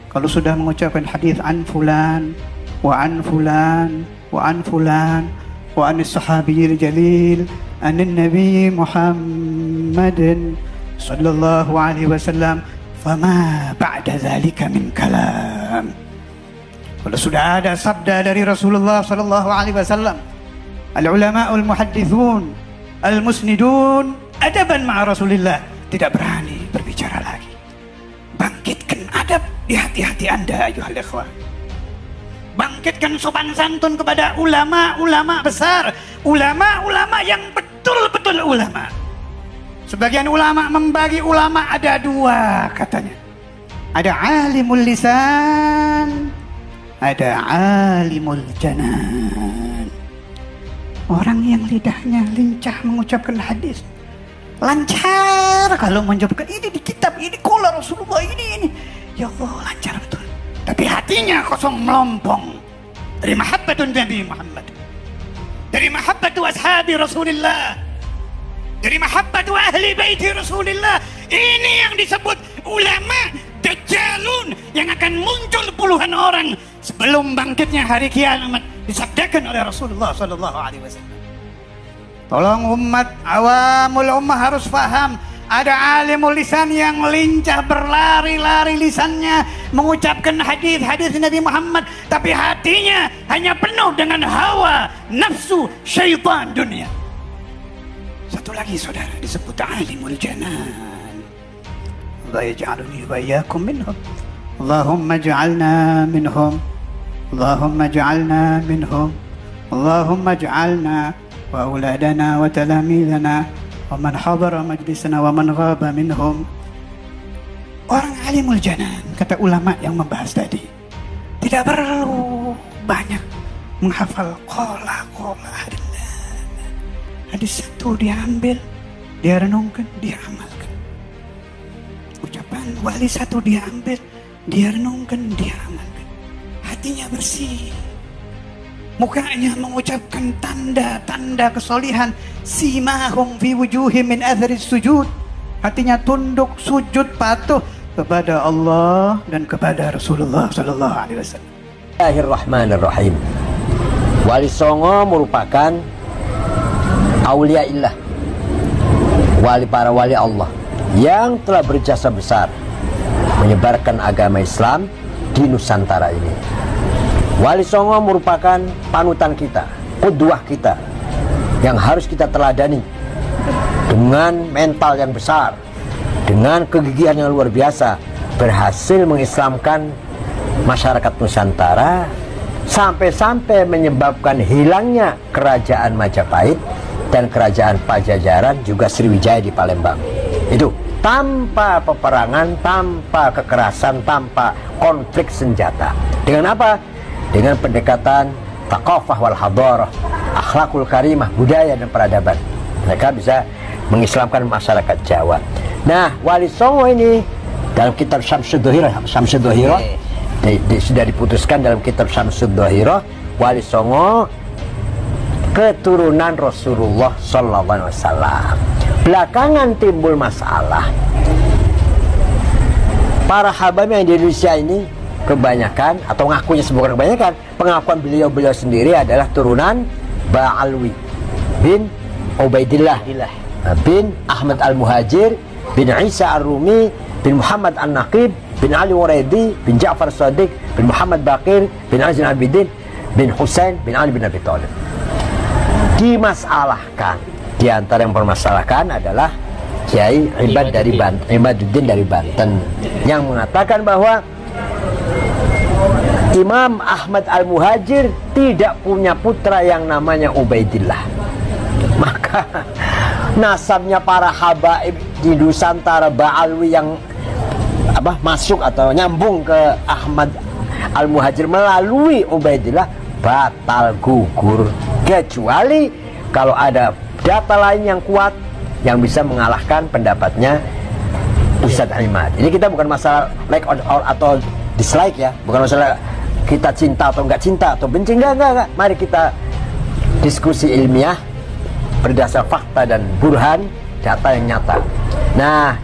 kalau sudah mengucapkan hadis an fulan wa an fulan wa an fulan wa an sahabiyil jalil an nabi Muhammadin sallallahu alaihi wasallam, fama ba'da dzalika min kalam. Kalau sudah ada sabda dari Rasulullah sallallahu alaihi wasallam, al ulama'ul muhaddithun al musnidun adaban ma'a Rasulillah, tidak berani berbicara lagi. Bangkitkan adab di hati-hati Anda ayuhal ikhwan. Bangkitkan sopan santun kepada ulama-ulama besar, ulama-ulama yang betul-betul ulama. Sebagian ulama membagi ulama ada dua katanya. Ada alimul lisan, ada alimul janan. Orang yang lidahnya lincah mengucapkan hadis, lancar kalau mengucapkan ini di kitab, ini qala Rasulullah, ini. Ya Allah, lancar betul. Tapi hatinya kosong melompong dari mahabbatun Nabi Muhammad, dari mahabbatu ashabi Rasulullah, dari mahabbatu ahli baiti Rasulullah. Ini yang disebut ulama dajjalun yang akan muncul puluhan orang sebelum bangkitnya hari kiamat, disabdakan oleh Rasulullah sallallahu alaihi wasallam. Tolong umat awamul ummah harus paham, ada alimul lisan yang lincah berlari-lari lisannya mengucapkan hadis-hadis Nabi Muhammad, tapi hatinya hanya penuh dengan hawa, nafsu, syaitan dunia. Satu lagi saudara disebut alimul janan. Allah yaj'aluni wa iyyakum minhum. Allahumma ij'alna minhum. Allahumma ij'alna minhum. Allahumma ij'alna wa auladana wa talamidana wa man hadara majlisana wa man ghaba minhum. Orang alimul janan, kata ulama yang membahas tadi, tidak perlu banyak menghafal qala hadis satu diambil, dia renungkan, dia amalkan. Ucapan wali satu diambil, dia renungkan, dia amalkan. Hatinya bersih, mukanya mengucapkan tanda-tanda kesolihan, simahum fi wujuhim min athari sujud. Hatinya tunduk, sujud, patuh kepada Allah dan kepada Rasulullah sallallahu alaihi wasallam. Bismillahirrahmanirrahim. Wali Songo merupakan auliaillah, wali para wali Allah yang telah berjasa besar menyebarkan agama Islam di Nusantara ini. Wali Songo merupakan panutan kita, qudwah kita, yang harus kita teladani. Dengan mental yang besar, dengan kegigihan yang luar biasa, berhasil mengislamkan masyarakat Nusantara, sampai-sampai menyebabkan hilangnya kerajaan Majapahit dan kerajaan Pajajaran, juga Sriwijaya di Palembang. Itu tanpa peperangan, tanpa kekerasan, tanpa konflik senjata. Dengan apa? Dengan pendekatan thaqafah wal hadarah, akhlakul karimah, budaya dan peradaban. Mereka bisa mengislamkan masyarakat Jawa. Nah, Wali Songo ini dalam kitab Syamsud Dhahirah sudah diputuskan dalam kitab Syamsud Dhahirah, Wali Songo keturunan Rasulullah sallallahu alaihi wasallam. Belakangan timbul masalah. Para habaib yang di Indonesia ini kebanyakan, atau ngakunya bukan kebanyakan, pengakuan beliau sendiri adalah turunan Ba'alwi bin Ubaidillah bin Ahmad Al-Muhajir bin Isa Ar-Rumi bin Muhammad An-Naqib bin Ali Waraidi bin Ja'far Shadiq bin Muhammad Baqir bin Ali Abidin bin Husain bin Ali bin Abi Thalib. Dimasalahkan, di antara yang permasalahkan adalah Kiai Imaduddin dari Banten yang mengatakan bahwa Imam Ahmad Al-Muhajir tidak punya putra yang namanya Ubaidillah. Maka nasabnya para habaib di Nusantara Ba'alwi yang masuk atau nyambung ke Ahmad Al-Muhajir melalui Ubaidillah batal gugur, kecuali kalau ada data lain yang kuat yang bisa mengalahkan pendapatnya Ustadz Imad. Ini kita bukan masalah like or atau dislike ya, bukan masalah kita cinta atau enggak cinta atau benci, enggak. Mari kita diskusi ilmiah berdasar fakta dan burhan, data yang nyata. Nah,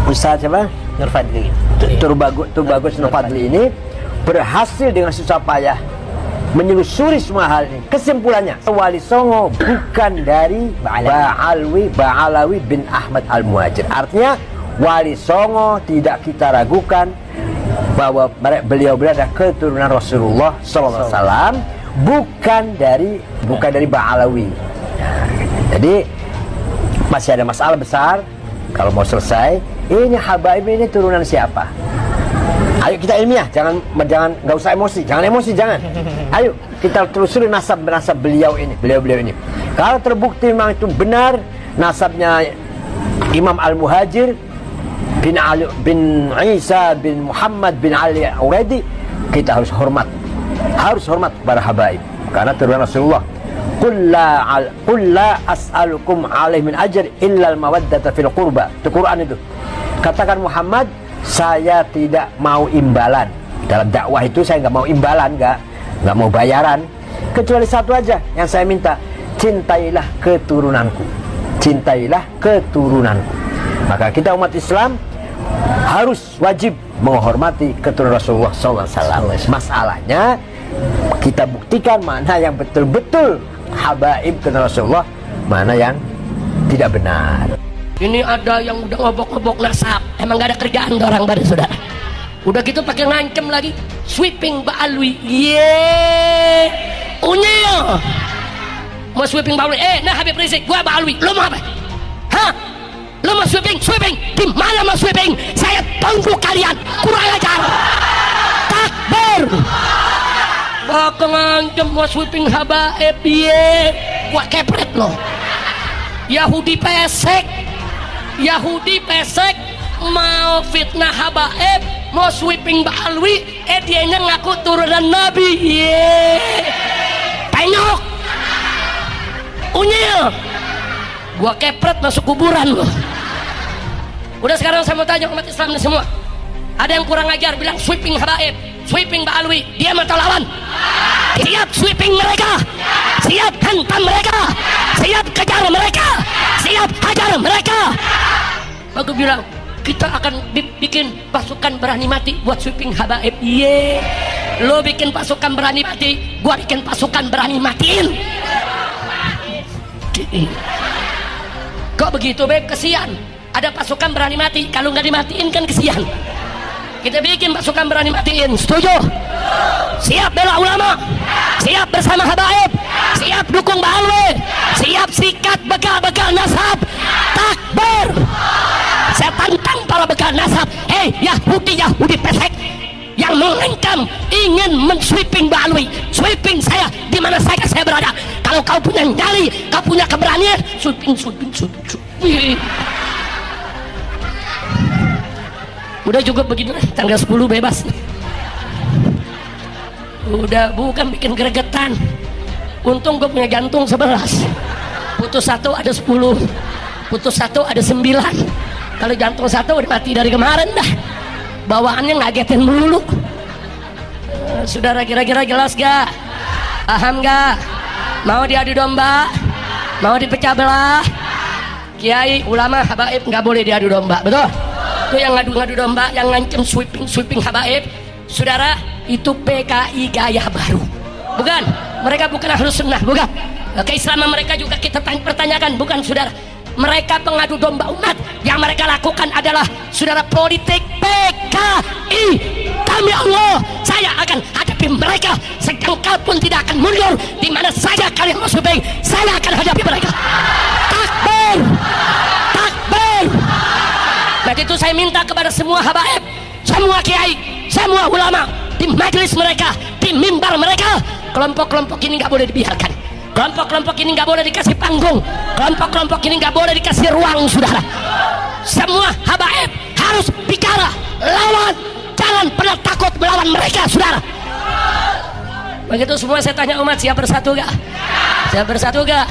Ustaz siapa? Turbagus Nur Fadli ini berhasil dengan susah payah menyelusuri semua hal ini. Kesimpulannya, Wali Songo bukan dari Ba'alawi bin Ahmad Al-Muhajir. Artinya Wali Songo tidak kita ragukan bahwa beliau adalah keturunan Rasulullah SAW, bukan dari Ba'alawi. Jadi masih ada masalah besar. Kalau mau selesai, ini habaib ini turunan siapa? Ayo kita ilmiah, jangan nggak usah emosi, jangan. Ayo kita telusuri nasab beliau ini. Kalau terbukti memang itu benar nasabnya Imam Al-Muhajir bin Ali bin Isa bin Muhammad bin Ali Auredi, kita harus hormat kepada habaib karena turunan Rasulullah. Qul la as'alukum alaihi min ajr illa al-mawaddata fil qurba. Itu Quran itu. Katakan Muhammad, saya tidak mau imbalan. Dalam dakwah itu saya nggak mau imbalan, nggak mau bayaran, kecuali satu aja yang saya minta, cintailah keturunanku. Maka kita umat Islam harus wajib menghormati keturunan Rasulullah SAW. Masalahnya kita buktikan mana yang betul-betul habaib keturunan Rasulullah, mana yang tidak benar. Ini ada yang udah ngobok-ngobok nasab, emang gak ada kerjaan orang pada saudara. Udah gitu pakai ngancem lagi, sweeping Ba'alwi. Unyil mau sweeping Ba'alwi. Nah Habib Rizik, gua Ba'alwi, lo mau apa? Hah? Lo mau sweeping? Di mana mau sweeping? Saya tunggu kalian, kurang ajar. Takbir. Bakal ngancem mau sweeping habaib. Gua kepret lo. Yahudi pesek mau fitnah habaib, mau sweeping Ba'alwi, dianya ngaku turunan Nabi. Penyok unyil, gua kepret masuk kuburan lo. Udah sekarang saya mau tanya umat Islam ini semua, ada yang kurang ajar bilang sweeping habaib, sweeping Ba'alwi, dia mata lawan. Siap sweeping mereka, siap hantam mereka, siap kejar mereka, siap hajar mereka. Aku bilang kita akan bikin pasukan berani mati buat sweeping habaib. Lo bikin pasukan berani mati, gua bikin pasukan berani matiin. Kok begitu be? Kesian. Ada pasukan berani mati, kalau nggak dimatiin kan kesian. Kita bikin pasukan berani matiin. Setuju? Siap bela ulama, siap bersama habaib, siap dukung Ba'alwi, siap sikat bekal-bekal nasab. Takbir. Saya tantang para bekal nasab. Hei Yahudi pesek yang mengancam ingin men-sweeping Ba'alwi, sweeping saya di mana saja saya berada. Kalau kau punya nyali, kau punya keberanian, sweeping. Udah cukup begini, tanggal 10 bebas. Udah bukan bikin gregetan. Untung gue punya jantung 11. Putus 1 ada 10, putus 1 ada 9. Kalau jantung 1 udah mati dari kemarin dah. Bawaannya ngagetin melulu. Saudara kira-kira jelas gak? Paham gak? Mau diadu domba? Mau dipecah belah? Kiai, ulama, habaib nggak boleh diadu domba, betul? Itu yang ngadu-ngadu domba, yang ngancem sweeping habaib, saudara, itu PKI gaya baru, bukan? Mereka bukan ahlus sunnah, bukan? Keislaman mereka juga kita pertanyakan, bukan saudara? Mereka pengadu domba umat. Yang mereka lakukan adalah saudara politik PKI. Demi Allah, saya akan hadapi mereka sejengkal pun tidak akan mundur. Di mana saja kalian mau sweeping, saya akan hadapi mereka. Takbir, takbir. Maka itu saya minta kepada semua habaib, semua kiai, semua ulama di majelis mereka, di mimbar mereka, kelompok-kelompok ini nggak boleh dibiarkan. Kelompok-kelompok ini nggak boleh dikasih panggung. Kelompok-kelompok ini nggak boleh dikasih ruang, saudara. Semua habaib harus bicara, lawan. Jangan pernah takut melawan mereka, saudara. Begitu semua saya tanya umat, siap bersatu gak? Siap bersatu gak?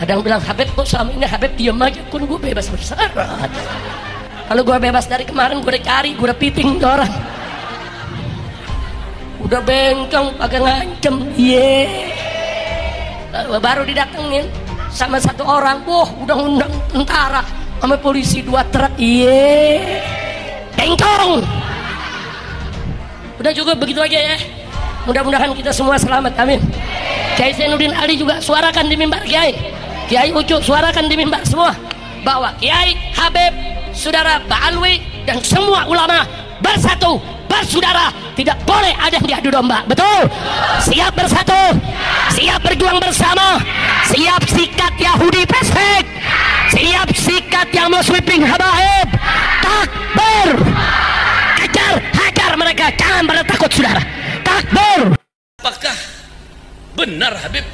Ada yang bilang, Habib kok selama ini Habib diem aja, kun gue bebas bersyarat. Kalau gue bebas dari kemarin, gue udah cari, gue udah piting ke orang. Udah bengkong, pakai ngancem, baru didatengin sama satu orang, udah undang tentara sama polisi 2 truk, bengkong. Udah juga begitu aja ya. Mudah-mudahan kita semua selamat, amin. Kiai Zainuddin Ali juga suarakan di mimbar Kiai. Kiai Ucu suarakan di mimbar semua bahwa Kiai, Habib, saudara Ba'alwi dan semua ulama bersatu, bersaudara, tidak boleh ada yang diadu domba, betul? Siap bersatu, siap berjuang bersama, siap sikat Yahudi pesek, siap sikat yang mau sweeping habaib. Takbir, kejar, hajar mereka, jangan pada takut, saudara. Takbir. Apakah benar Habib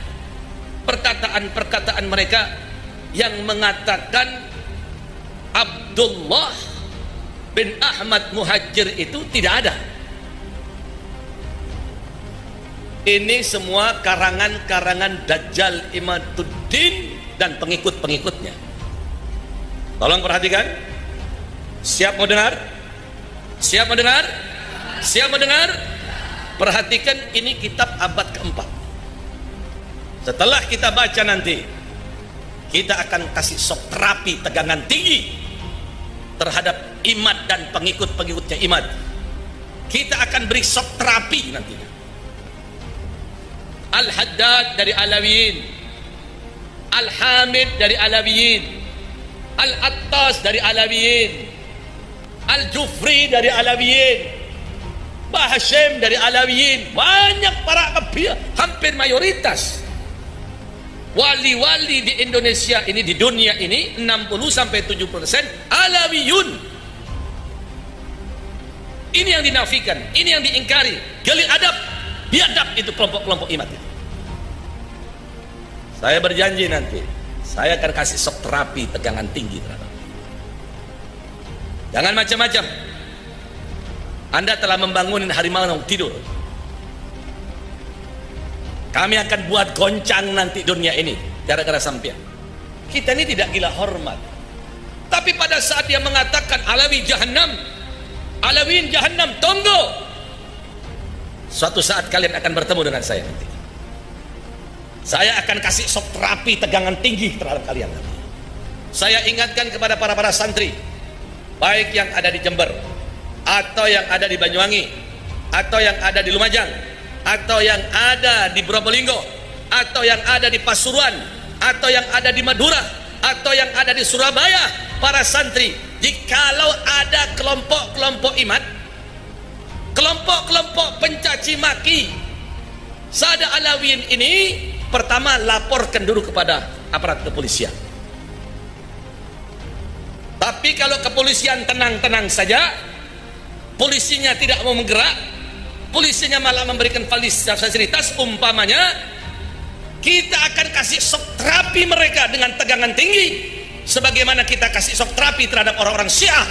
perkataan-perkataan mereka yang mengatakan Abdullah bin Ahmad Muhajir itu tidak ada? Ini semua karangan-karangan Dajjal Imaduddin dan pengikut-pengikutnya. Tolong perhatikan. Siap mau dengar? Siap mau dengar? Siap mau dengar? Perhatikan, ini kitab abad keempat. Setelah kita baca nanti, kita akan kasih shock terapi tegangan tinggi terhadap Imad dan pengikut-pengikutnya Imad. Kita akan beri shock terapi nantinya. Al-Haddad dari Alawiyin, Al-Hamid dari Alawiyin, Al-Attas dari Alawiyin, Al-Jufri dari Alawiyin, Mbah Hashim dari Alawiyin. Banyak para kabir, hampir mayoritas wali-wali di Indonesia ini, di dunia ini 60-70% Alawiyun. Ini yang dinafikan, ini yang diingkari. Gali adab, biadab itu kelompok-kelompok Imad. Saya berjanji nanti saya akan kasih shock terapi tegangan tinggi terhadap. Jangan macam-macam. Anda telah membangun harimau yang tidur. Kami akan buat goncang nanti dunia ini gara-gara sampean. Kita ini tidak gila hormat. Tapi pada saat dia mengatakan Alawi Jahannam, Alawiyin Jahannam, tunggu. Suatu saat kalian akan bertemu dengan saya nanti. Saya akan kasih shock terapi tegangan tinggi terhadap kalian nanti. Saya ingatkan kepada para santri, baik yang ada di Jember, atau yang ada di Banyuwangi, atau yang ada di Lumajang, atau yang ada di Probolinggo, atau yang ada di Pasuruan, atau yang ada di Madura, atau yang ada di Surabaya, para santri, jikalau ada kelompok-kelompok Imad kelompok-kelompok pencaci maki Sada Alawiyin ini, pertama laporkan dulu kepada aparat kepolisian. Tapi kalau kepolisian tenang-tenang saja, polisinya tidak mau menggerak, polisinya malah memberikan fasilitas, umpamanya kita akan kasih shock terapi mereka dengan tegangan tinggi, sebagaimana kita kasih shock terapi terhadap orang-orang Syiah.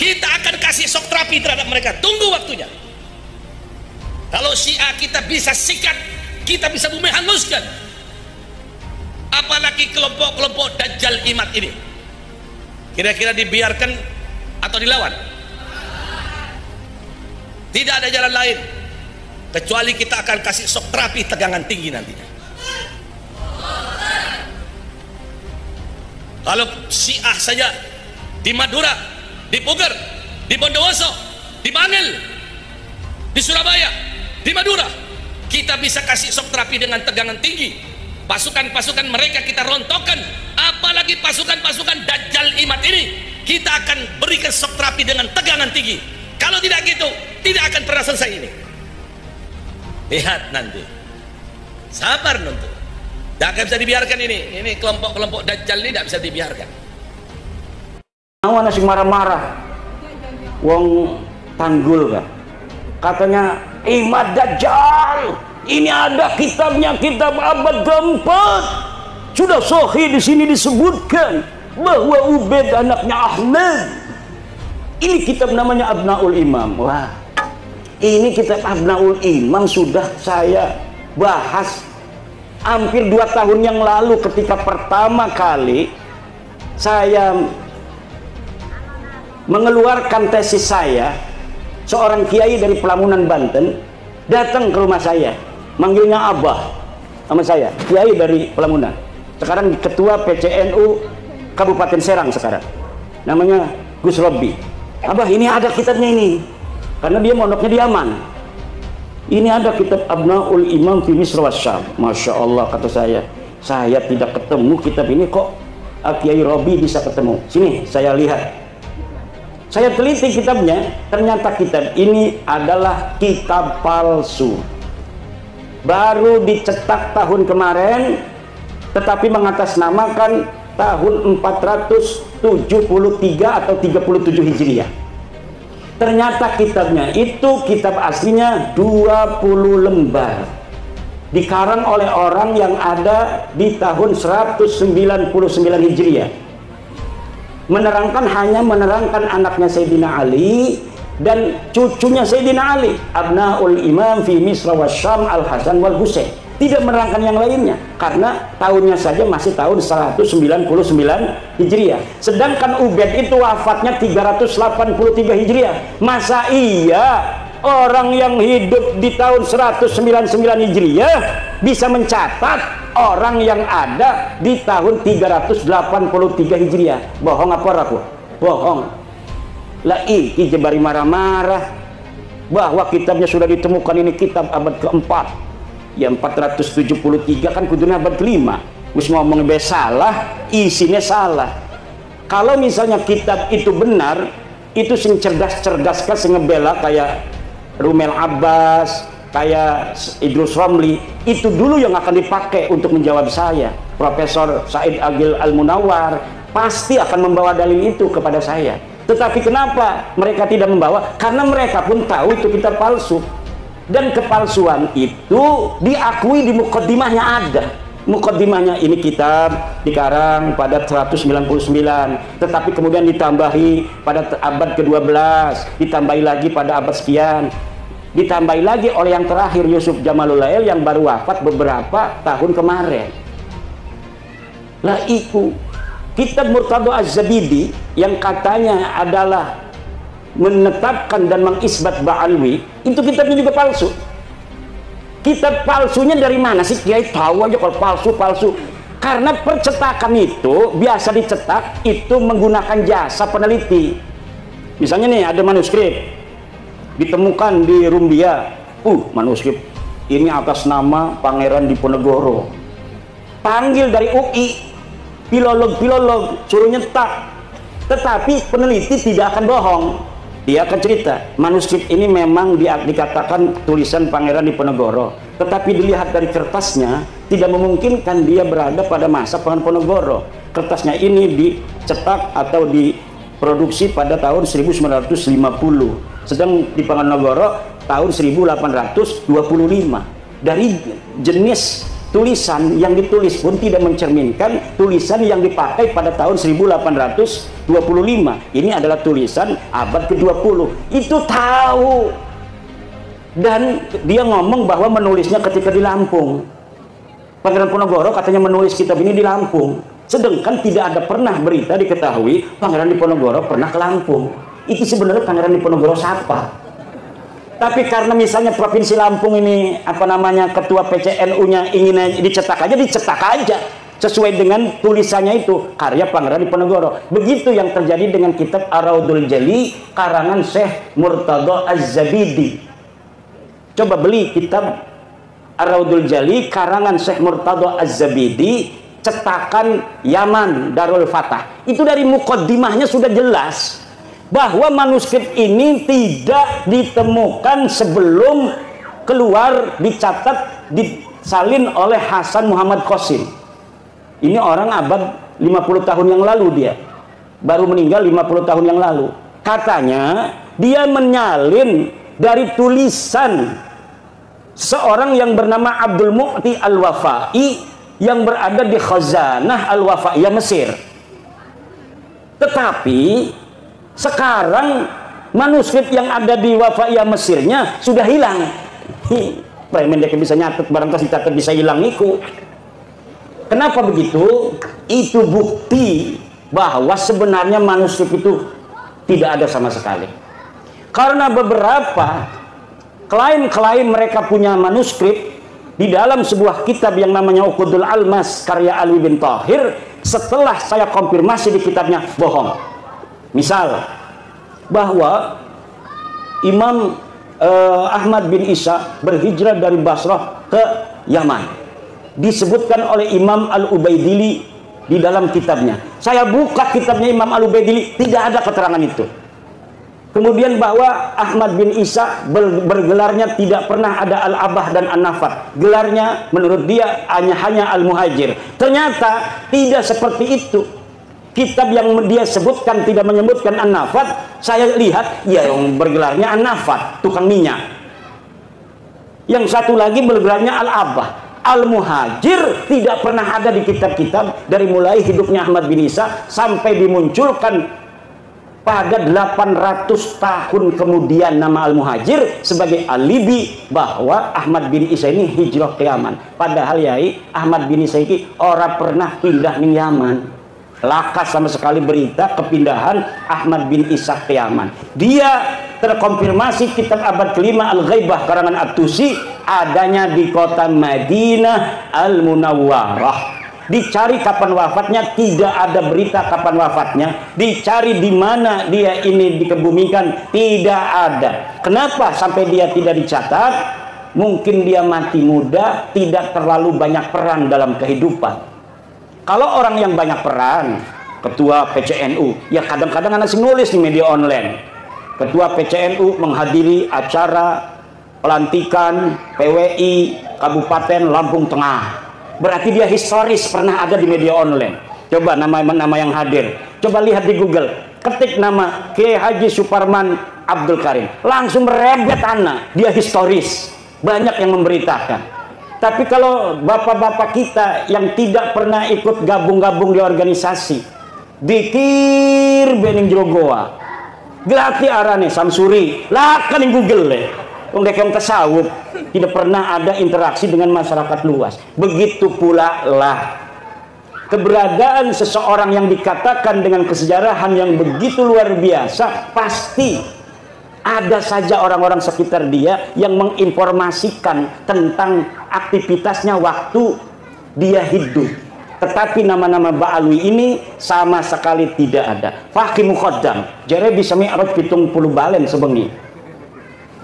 Kita akan kasih shock terapi terhadap mereka, tunggu waktunya. Kalau Syiah kita bisa sikat, kita bisa bumi hanguskan, apalagi kelompok-kelompok Dajjal Imat ini. Kira-kira dibiarkan atau dilawan? Tidak ada jalan lain kecuali kita akan kasih shock terapi tegangan tinggi nantinya. Kalau Syiah saja di Madura, di Puger, di Bondowoso, di Bangil, di Surabaya, di Madura, kita bisa kasih shock terapi dengan tegangan tinggi. Pasukan-pasukan mereka kita rontokkan, apalagi pasukan-pasukan Dajjal Imat ini kita akan berikan shock terapi dengan tegangan tinggi. Kalau tidak gitu, tidak akan pernah selesai ini. Lihat nanti, sabar nonton. Tidak bisa dibiarkan ini kelompok-kelompok Dajjal ini tidak bisa dibiarkan. Awan asing marah-marah, wong Tanggul kan, katanya Imad Dajjal, ini ada kitabnya, kitab abad keempat, sudah sahih di sini disebutkan bahwa Ubaid anaknya Ahmad. Ini kitab namanya Abnaul Imam. Wah, ini kitab Abnaul Imam sudah saya bahas hampir 2 tahun yang lalu ketika pertama kali saya mengeluarkan tesis saya. Seorang kiai dari Pelamunan, Banten datang ke rumah saya, manggilnya Abah sama saya, kiai dari Pelamunan, sekarang ketua PCNU Kabupaten Serang sekarang, namanya Gus Robi. Abah, ini ada kitabnya ini, karena dia mondoknya di Yaman. Ini ada kitab Abnaul Imam fi Misr wa Syam. Masya Allah, kata saya tidak ketemu kitab ini, kok Kiai Robi bisa ketemu. Sini saya lihat, saya teliti kitabnya, ternyata kitab ini adalah kitab palsu, baru dicetak tahun kemarin, tetapi mengatasnamakan tahun 473 atau 37 Hijriah. Ternyata kitabnya itu kitab aslinya 20 lembar, dikarang oleh orang yang ada di tahun 199 Hijriah, hanya menerangkan anaknya Sayyidina Ali dan cucunya Sayyidina Ali, Abnaul Imam fi Misr wa Syam Al-Hasan wal Husain. Tidak menerangkan yang lainnya, karena tahunnya saja masih tahun 199 Hijriah. Sedangkan Ubaid itu wafatnya 383 Hijriah. Masa iya orang yang hidup di tahun 199 Hijriah bisa mencatat orang yang ada di tahun 383 Hijriah? Bohong apa raku? Bohong. Lah iki jebari marah-marah bahwa kitabnya sudah ditemukan, ini kitab abad keempat. Ya 473 kan kudunya abad kelima. Wis ngomong be salah, isinya salah. Kalau misalnya kitab itu benar, itu sing cerdas-cerdas sing ngebela kayak Rumel Abbas, kayak Idrus Romli, itu dulu yang akan dipakai untuk menjawab saya. Profesor Said Agil Al-Munawar pasti akan membawa dalil itu kepada saya. Tetapi kenapa mereka tidak membawa? Karena mereka pun tahu itu kitab palsu. Dan kepalsuan itu diakui di mukaddimahnya ada. Mukaddimahnya ini kitab dikarang pada 199, tetapi kemudian ditambahi pada abad ke-12, ditambahi lagi pada abad sekian, ditambahi lagi oleh yang terakhir Yusuf Jamalul Lail yang baru wafat beberapa tahun kemarin. Lah itu kitab Murtadha Az-Zabidi yang katanya adalah menetapkan dan mengisbat Ba'alwi, itu kitabnya juga palsu. Kitab palsunya dari mana sih? Kiai tahu aja kalau palsu. Karena percetakan itu biasa dicetak itu menggunakan jasa peneliti. Misalnya nih ada manuskrip ditemukan di Rumbia, manuskrip ini atas nama Pangeran Diponegoro, panggil dari UI, filolog suruh nyetak. Tetapi peneliti tidak akan bohong. Dia akan cerita, manuskrip ini memang dikatakan tulisan Pangeran Diponegoro, tetapi dilihat dari kertasnya tidak memungkinkan dia berada pada masa Pangeran Diponegoro. Kertasnya ini dicetak atau diproduksi pada tahun 1950, sedang di Diponegoro tahun 1825. Dari jenis tulisan yang ditulis pun tidak mencerminkan tulisan yang dipakai pada tahun 1825. Ini adalah tulisan abad ke-20. Itu tahu. Dan dia ngomong bahwa menulisnya ketika di Lampung. Pangeran Diponegoro katanya menulis kitab ini di Lampung. Sedangkan tidak ada pernah berita diketahui Pangeran Diponegoro pernah ke Lampung. Itu sebenarnya Pangeran Diponegoro siapa? Tapi karena misalnya Provinsi Lampung ini ketua PCNU-nya ingin dicetak aja sesuai dengan tulisannya itu karya Pangeran Diponegoro. Begitu yang terjadi dengan kitab Ar-Raudul Jali karangan Syekh Murtada Az-Zabidi. Coba beli kitab Ar-Raudul Jali karangan Syekh Murtada Az-Zabidi, cetakan Yaman Darul Fatah. Itu dari mukaddimahnya sudah jelas bahwa manuskrip ini tidak ditemukan sebelum keluar, dicatat, disalin oleh Hasan Muhammad Qasim. Ini orang abad 50 tahun yang lalu, dia baru meninggal 50 tahun yang lalu. Katanya dia menyalin dari tulisan seorang yang bernama Abdul Mu'ti Al-Wafai yang berada di Khazanah Al-Wafaiyah Mesir. Tetapi sekarang manuskrip yang ada di Wafaiyah Mesirnya sudah hilang. Premen dia bisa nyatet, barang kasih catat bisa hilang iku. Kenapa begitu? Itu bukti bahwa sebenarnya manuskrip itu tidak ada sama sekali. Karena beberapa klaim mereka punya manuskrip di dalam sebuah kitab yang namanya Uqudul Almas karya Alwi bin Thahir, setelah saya konfirmasi di kitabnya bohong. Misal bahwa Imam Ahmad bin Isa berhijrah dari Basrah ke Yaman, disebutkan oleh Imam Al-Ubaidili di dalam kitabnya. Saya buka kitabnya Imam Al-Ubaidili, tidak ada keterangan itu. Kemudian bahwa Ahmad bin Isa bergelarnya tidak pernah ada Al-Abah dan An-Nafat. Gelarnya menurut dia hanya Al-Muhajir. Ternyata tidak seperti itu. Kitab yang dia sebutkan tidak menyebutkan An-Nafat. Saya lihat ya yang bergelarnya An-Nafat, tukang minyak. Yang satu lagi bergelarnya Al-Abah. Al-Muhajir tidak pernah ada di kitab-kitab dari mulai hidupnya Ahmad bin Isa sampai dimunculkan pada 800 tahun kemudian nama Al-Muhajir sebagai alibi bahwa Ahmad bin Isa ini hijrah ke Yaman. Padahal yai Ahmad bin Isa ini orang pernah pindah ke Yaman. Lakas sama sekali berita kepindahan Ahmad bin Isa ke Yaman. Dia terkonfirmasi kitab abad kelima Al-Ghaibah karangan At-Tusi adanya di kota Madinah Al-Munawwarah. Dicari kapan wafatnya, tidak ada berita kapan wafatnya. Dicari di mana dia ini dikebumikan, tidak ada. Kenapa sampai dia tidak dicatat? Mungkin dia mati muda, tidak terlalu banyak peran dalam kehidupan. Kalau orang yang banyak peran, ketua PCNU, ya kadang-kadang anak nulis di media online. Ketua PCNU menghadiri acara pelantikan PWI Kabupaten Lampung Tengah. Berarti dia historis pernah ada di media online. Coba nama yang hadir. Coba lihat di Google. Ketik nama Kiai Haji Suparman Abdul Karim. Langsung merebet anak. Dia historis. Banyak yang memberitakan. Tapi kalau bapak-bapak kita yang tidak pernah ikut gabung-gabung di organisasi, dikir bening jerogoa, gelati arane Samsuri, lakan di Google deh. Yang tasawuf tidak pernah ada interaksi dengan masyarakat luas. Begitu pula lah keberadaan seseorang yang dikatakan dengan kesejarahan yang begitu luar biasa, pasti ada saja orang-orang sekitar dia yang menginformasikan tentang aktivitasnya waktu dia hidup. Tetapi nama-nama Ba'alwi ini sama sekali tidak ada. Fakih Muqaddam jare bisa mi'raj 70 balen sebengi.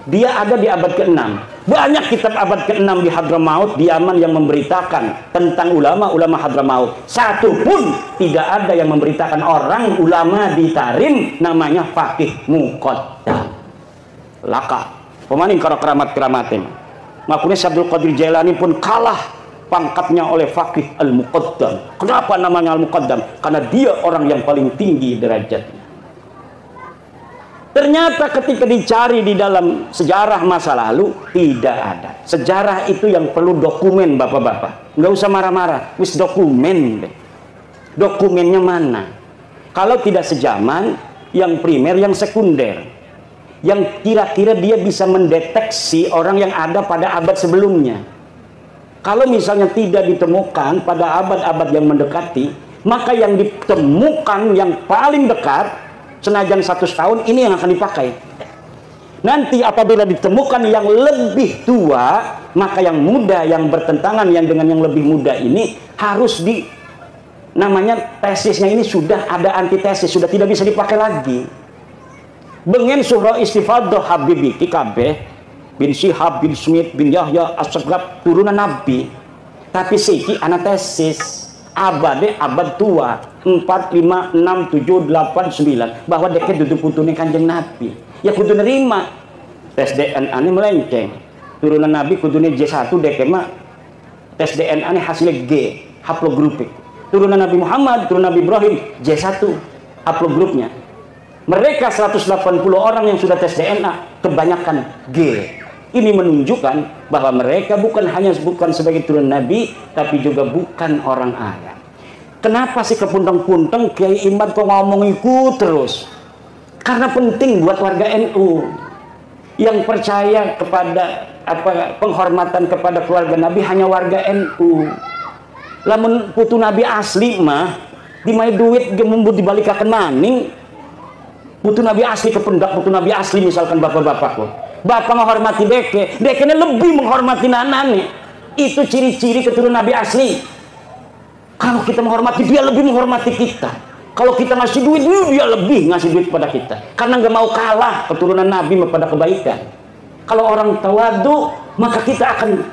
Dia ada di abad ke-6. Banyak kitab abad ke-6 di Hadramaut, di Yaman yang memberitakan tentang ulama-ulama Hadramaut. Satu pun tidak ada yang memberitakan orang ulama di Tarim namanya Fakih Muqaddam. laka pemaning karo keramat-keramatin. Makanya Abdul Qadir Jailani pun kalah pangkatnya oleh Faqih Al-Muqaddam. Kenapa namanya Al-Muqaddam? Karena dia orang yang paling tinggi derajatnya. Ternyata ketika dicari di dalam sejarah masa lalu, tidak ada. Sejarah itu yang perlu dokumen, bapak-bapak. Nggak usah marah-marah, wis dokumen deh. Dokumennya mana? Kalau tidak sejaman, yang primer, yang sekunder, yang kira-kira dia bisa mendeteksi orang yang ada pada abad sebelumnya. Kalau misalnya tidak ditemukan pada abad-abad yang mendekati, maka yang ditemukan yang paling dekat, senajan 100 tahun, ini yang akan dipakai. Nanti apabila ditemukan yang lebih tua, maka yang muda, yang bertentangan yang dengan yang lebih muda ini harus namanya tesisnya ini sudah ada antitesis, sudah tidak bisa dipakai lagi. Bengen surah istifadah Habibi Kabeh bin Syihab bin Smith bin Yahya As-Sagab turunan Nabi, tapi siki antesis abad tua 4, 5, 6, 7, 8, 9 bahwa deket duduk putune Kanjeng Nabi, ya kudu nerima tes DNA ini melenceng. Turunan Nabi kudune J1, deket mah tes DNA ini hasilnya G, haplogrupik. Turunan Nabi Muhammad, turunan Nabi Ibrahim J1 haplogrupnya. Mereka 180 orang yang sudah tes DNA kebanyakan G. Ini menunjukkan bahwa mereka bukan sebagai turunan Nabi, tapi juga bukan orang Arab. Kenapa sih kepuntang-puntang Kiai Imad kok ngomong ikut terus? Karena penting buat warga NU yang percaya kepada penghormatan kepada keluarga Nabi hanya warga NU. Lamun putu Nabi asli mah dimai duit gemembut dibalikaken maning. Putu Nabi asli kependak putu Nabi asli misalkan bapak-bapakku. Bapak menghormati dekenya lebih menghormati nanane. Itu ciri-ciri keturunan Nabi asli. Kalau kita menghormati, dia lebih menghormati kita. Kalau kita ngasih duit, dia lebih ngasih duit kepada kita. Karena nggak mau kalah keturunan Nabi pada kebaikan. Kalau orang tawadu, maka kita akan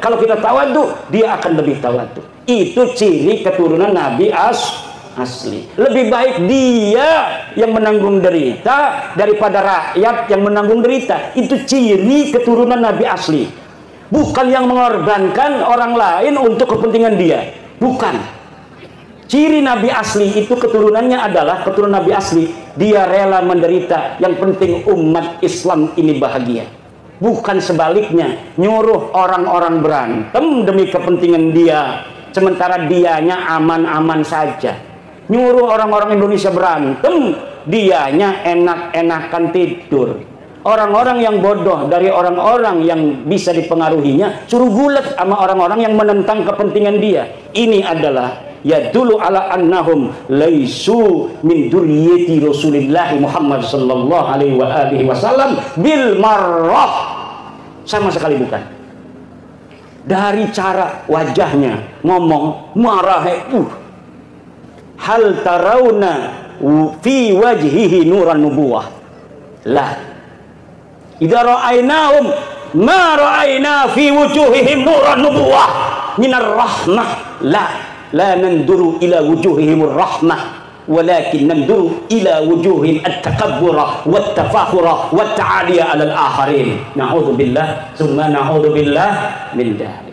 kalau kita tawadu, dia akan lebih tawadu. Itu ciri keturunan Nabi asli. Lebih baik dia yang menanggung derita daripada rakyat yang menanggung derita. Itu ciri keturunan Nabi asli. Bukan yang mengorbankan orang lain untuk kepentingan dia. Bukan. Ciri Nabi asli itu keturunannya adalah keturunan Nabi asli. Dia rela menderita. Yang penting umat Islam ini bahagia. Bukan sebaliknya, nyuruh orang-orang berantem demi kepentingan dia, sementara dianya aman-aman saja. Nyuruh orang-orang Indonesia berantem, dianya enak-enakan tidur. Orang-orang yang bodoh dari orang-orang yang bisa dipengaruhinya, suruh gulat sama orang-orang yang menentang kepentingan dia. Ini adalah ya dulu ala annahum laisu min dzurriyyati Rasulillah Muhammad sallallahu alaihi wasallam bil marrah. Sama sekali bukan. Dari cara wajahnya ngomong marah hal tarawna fi wajhihi nuran nubuwah. La idza ra'ainahum ma ra'aina fi wujuhihim nuran nubuwah minar rahmah. La nanduru ila wujuhihim rahmah walakin nanduru ila wujuhihim at-takabbura wat-tafakhura wat-ta'aliya 'ala al-akharin. Na'udzubillah summa na'udzubillah min dzalik.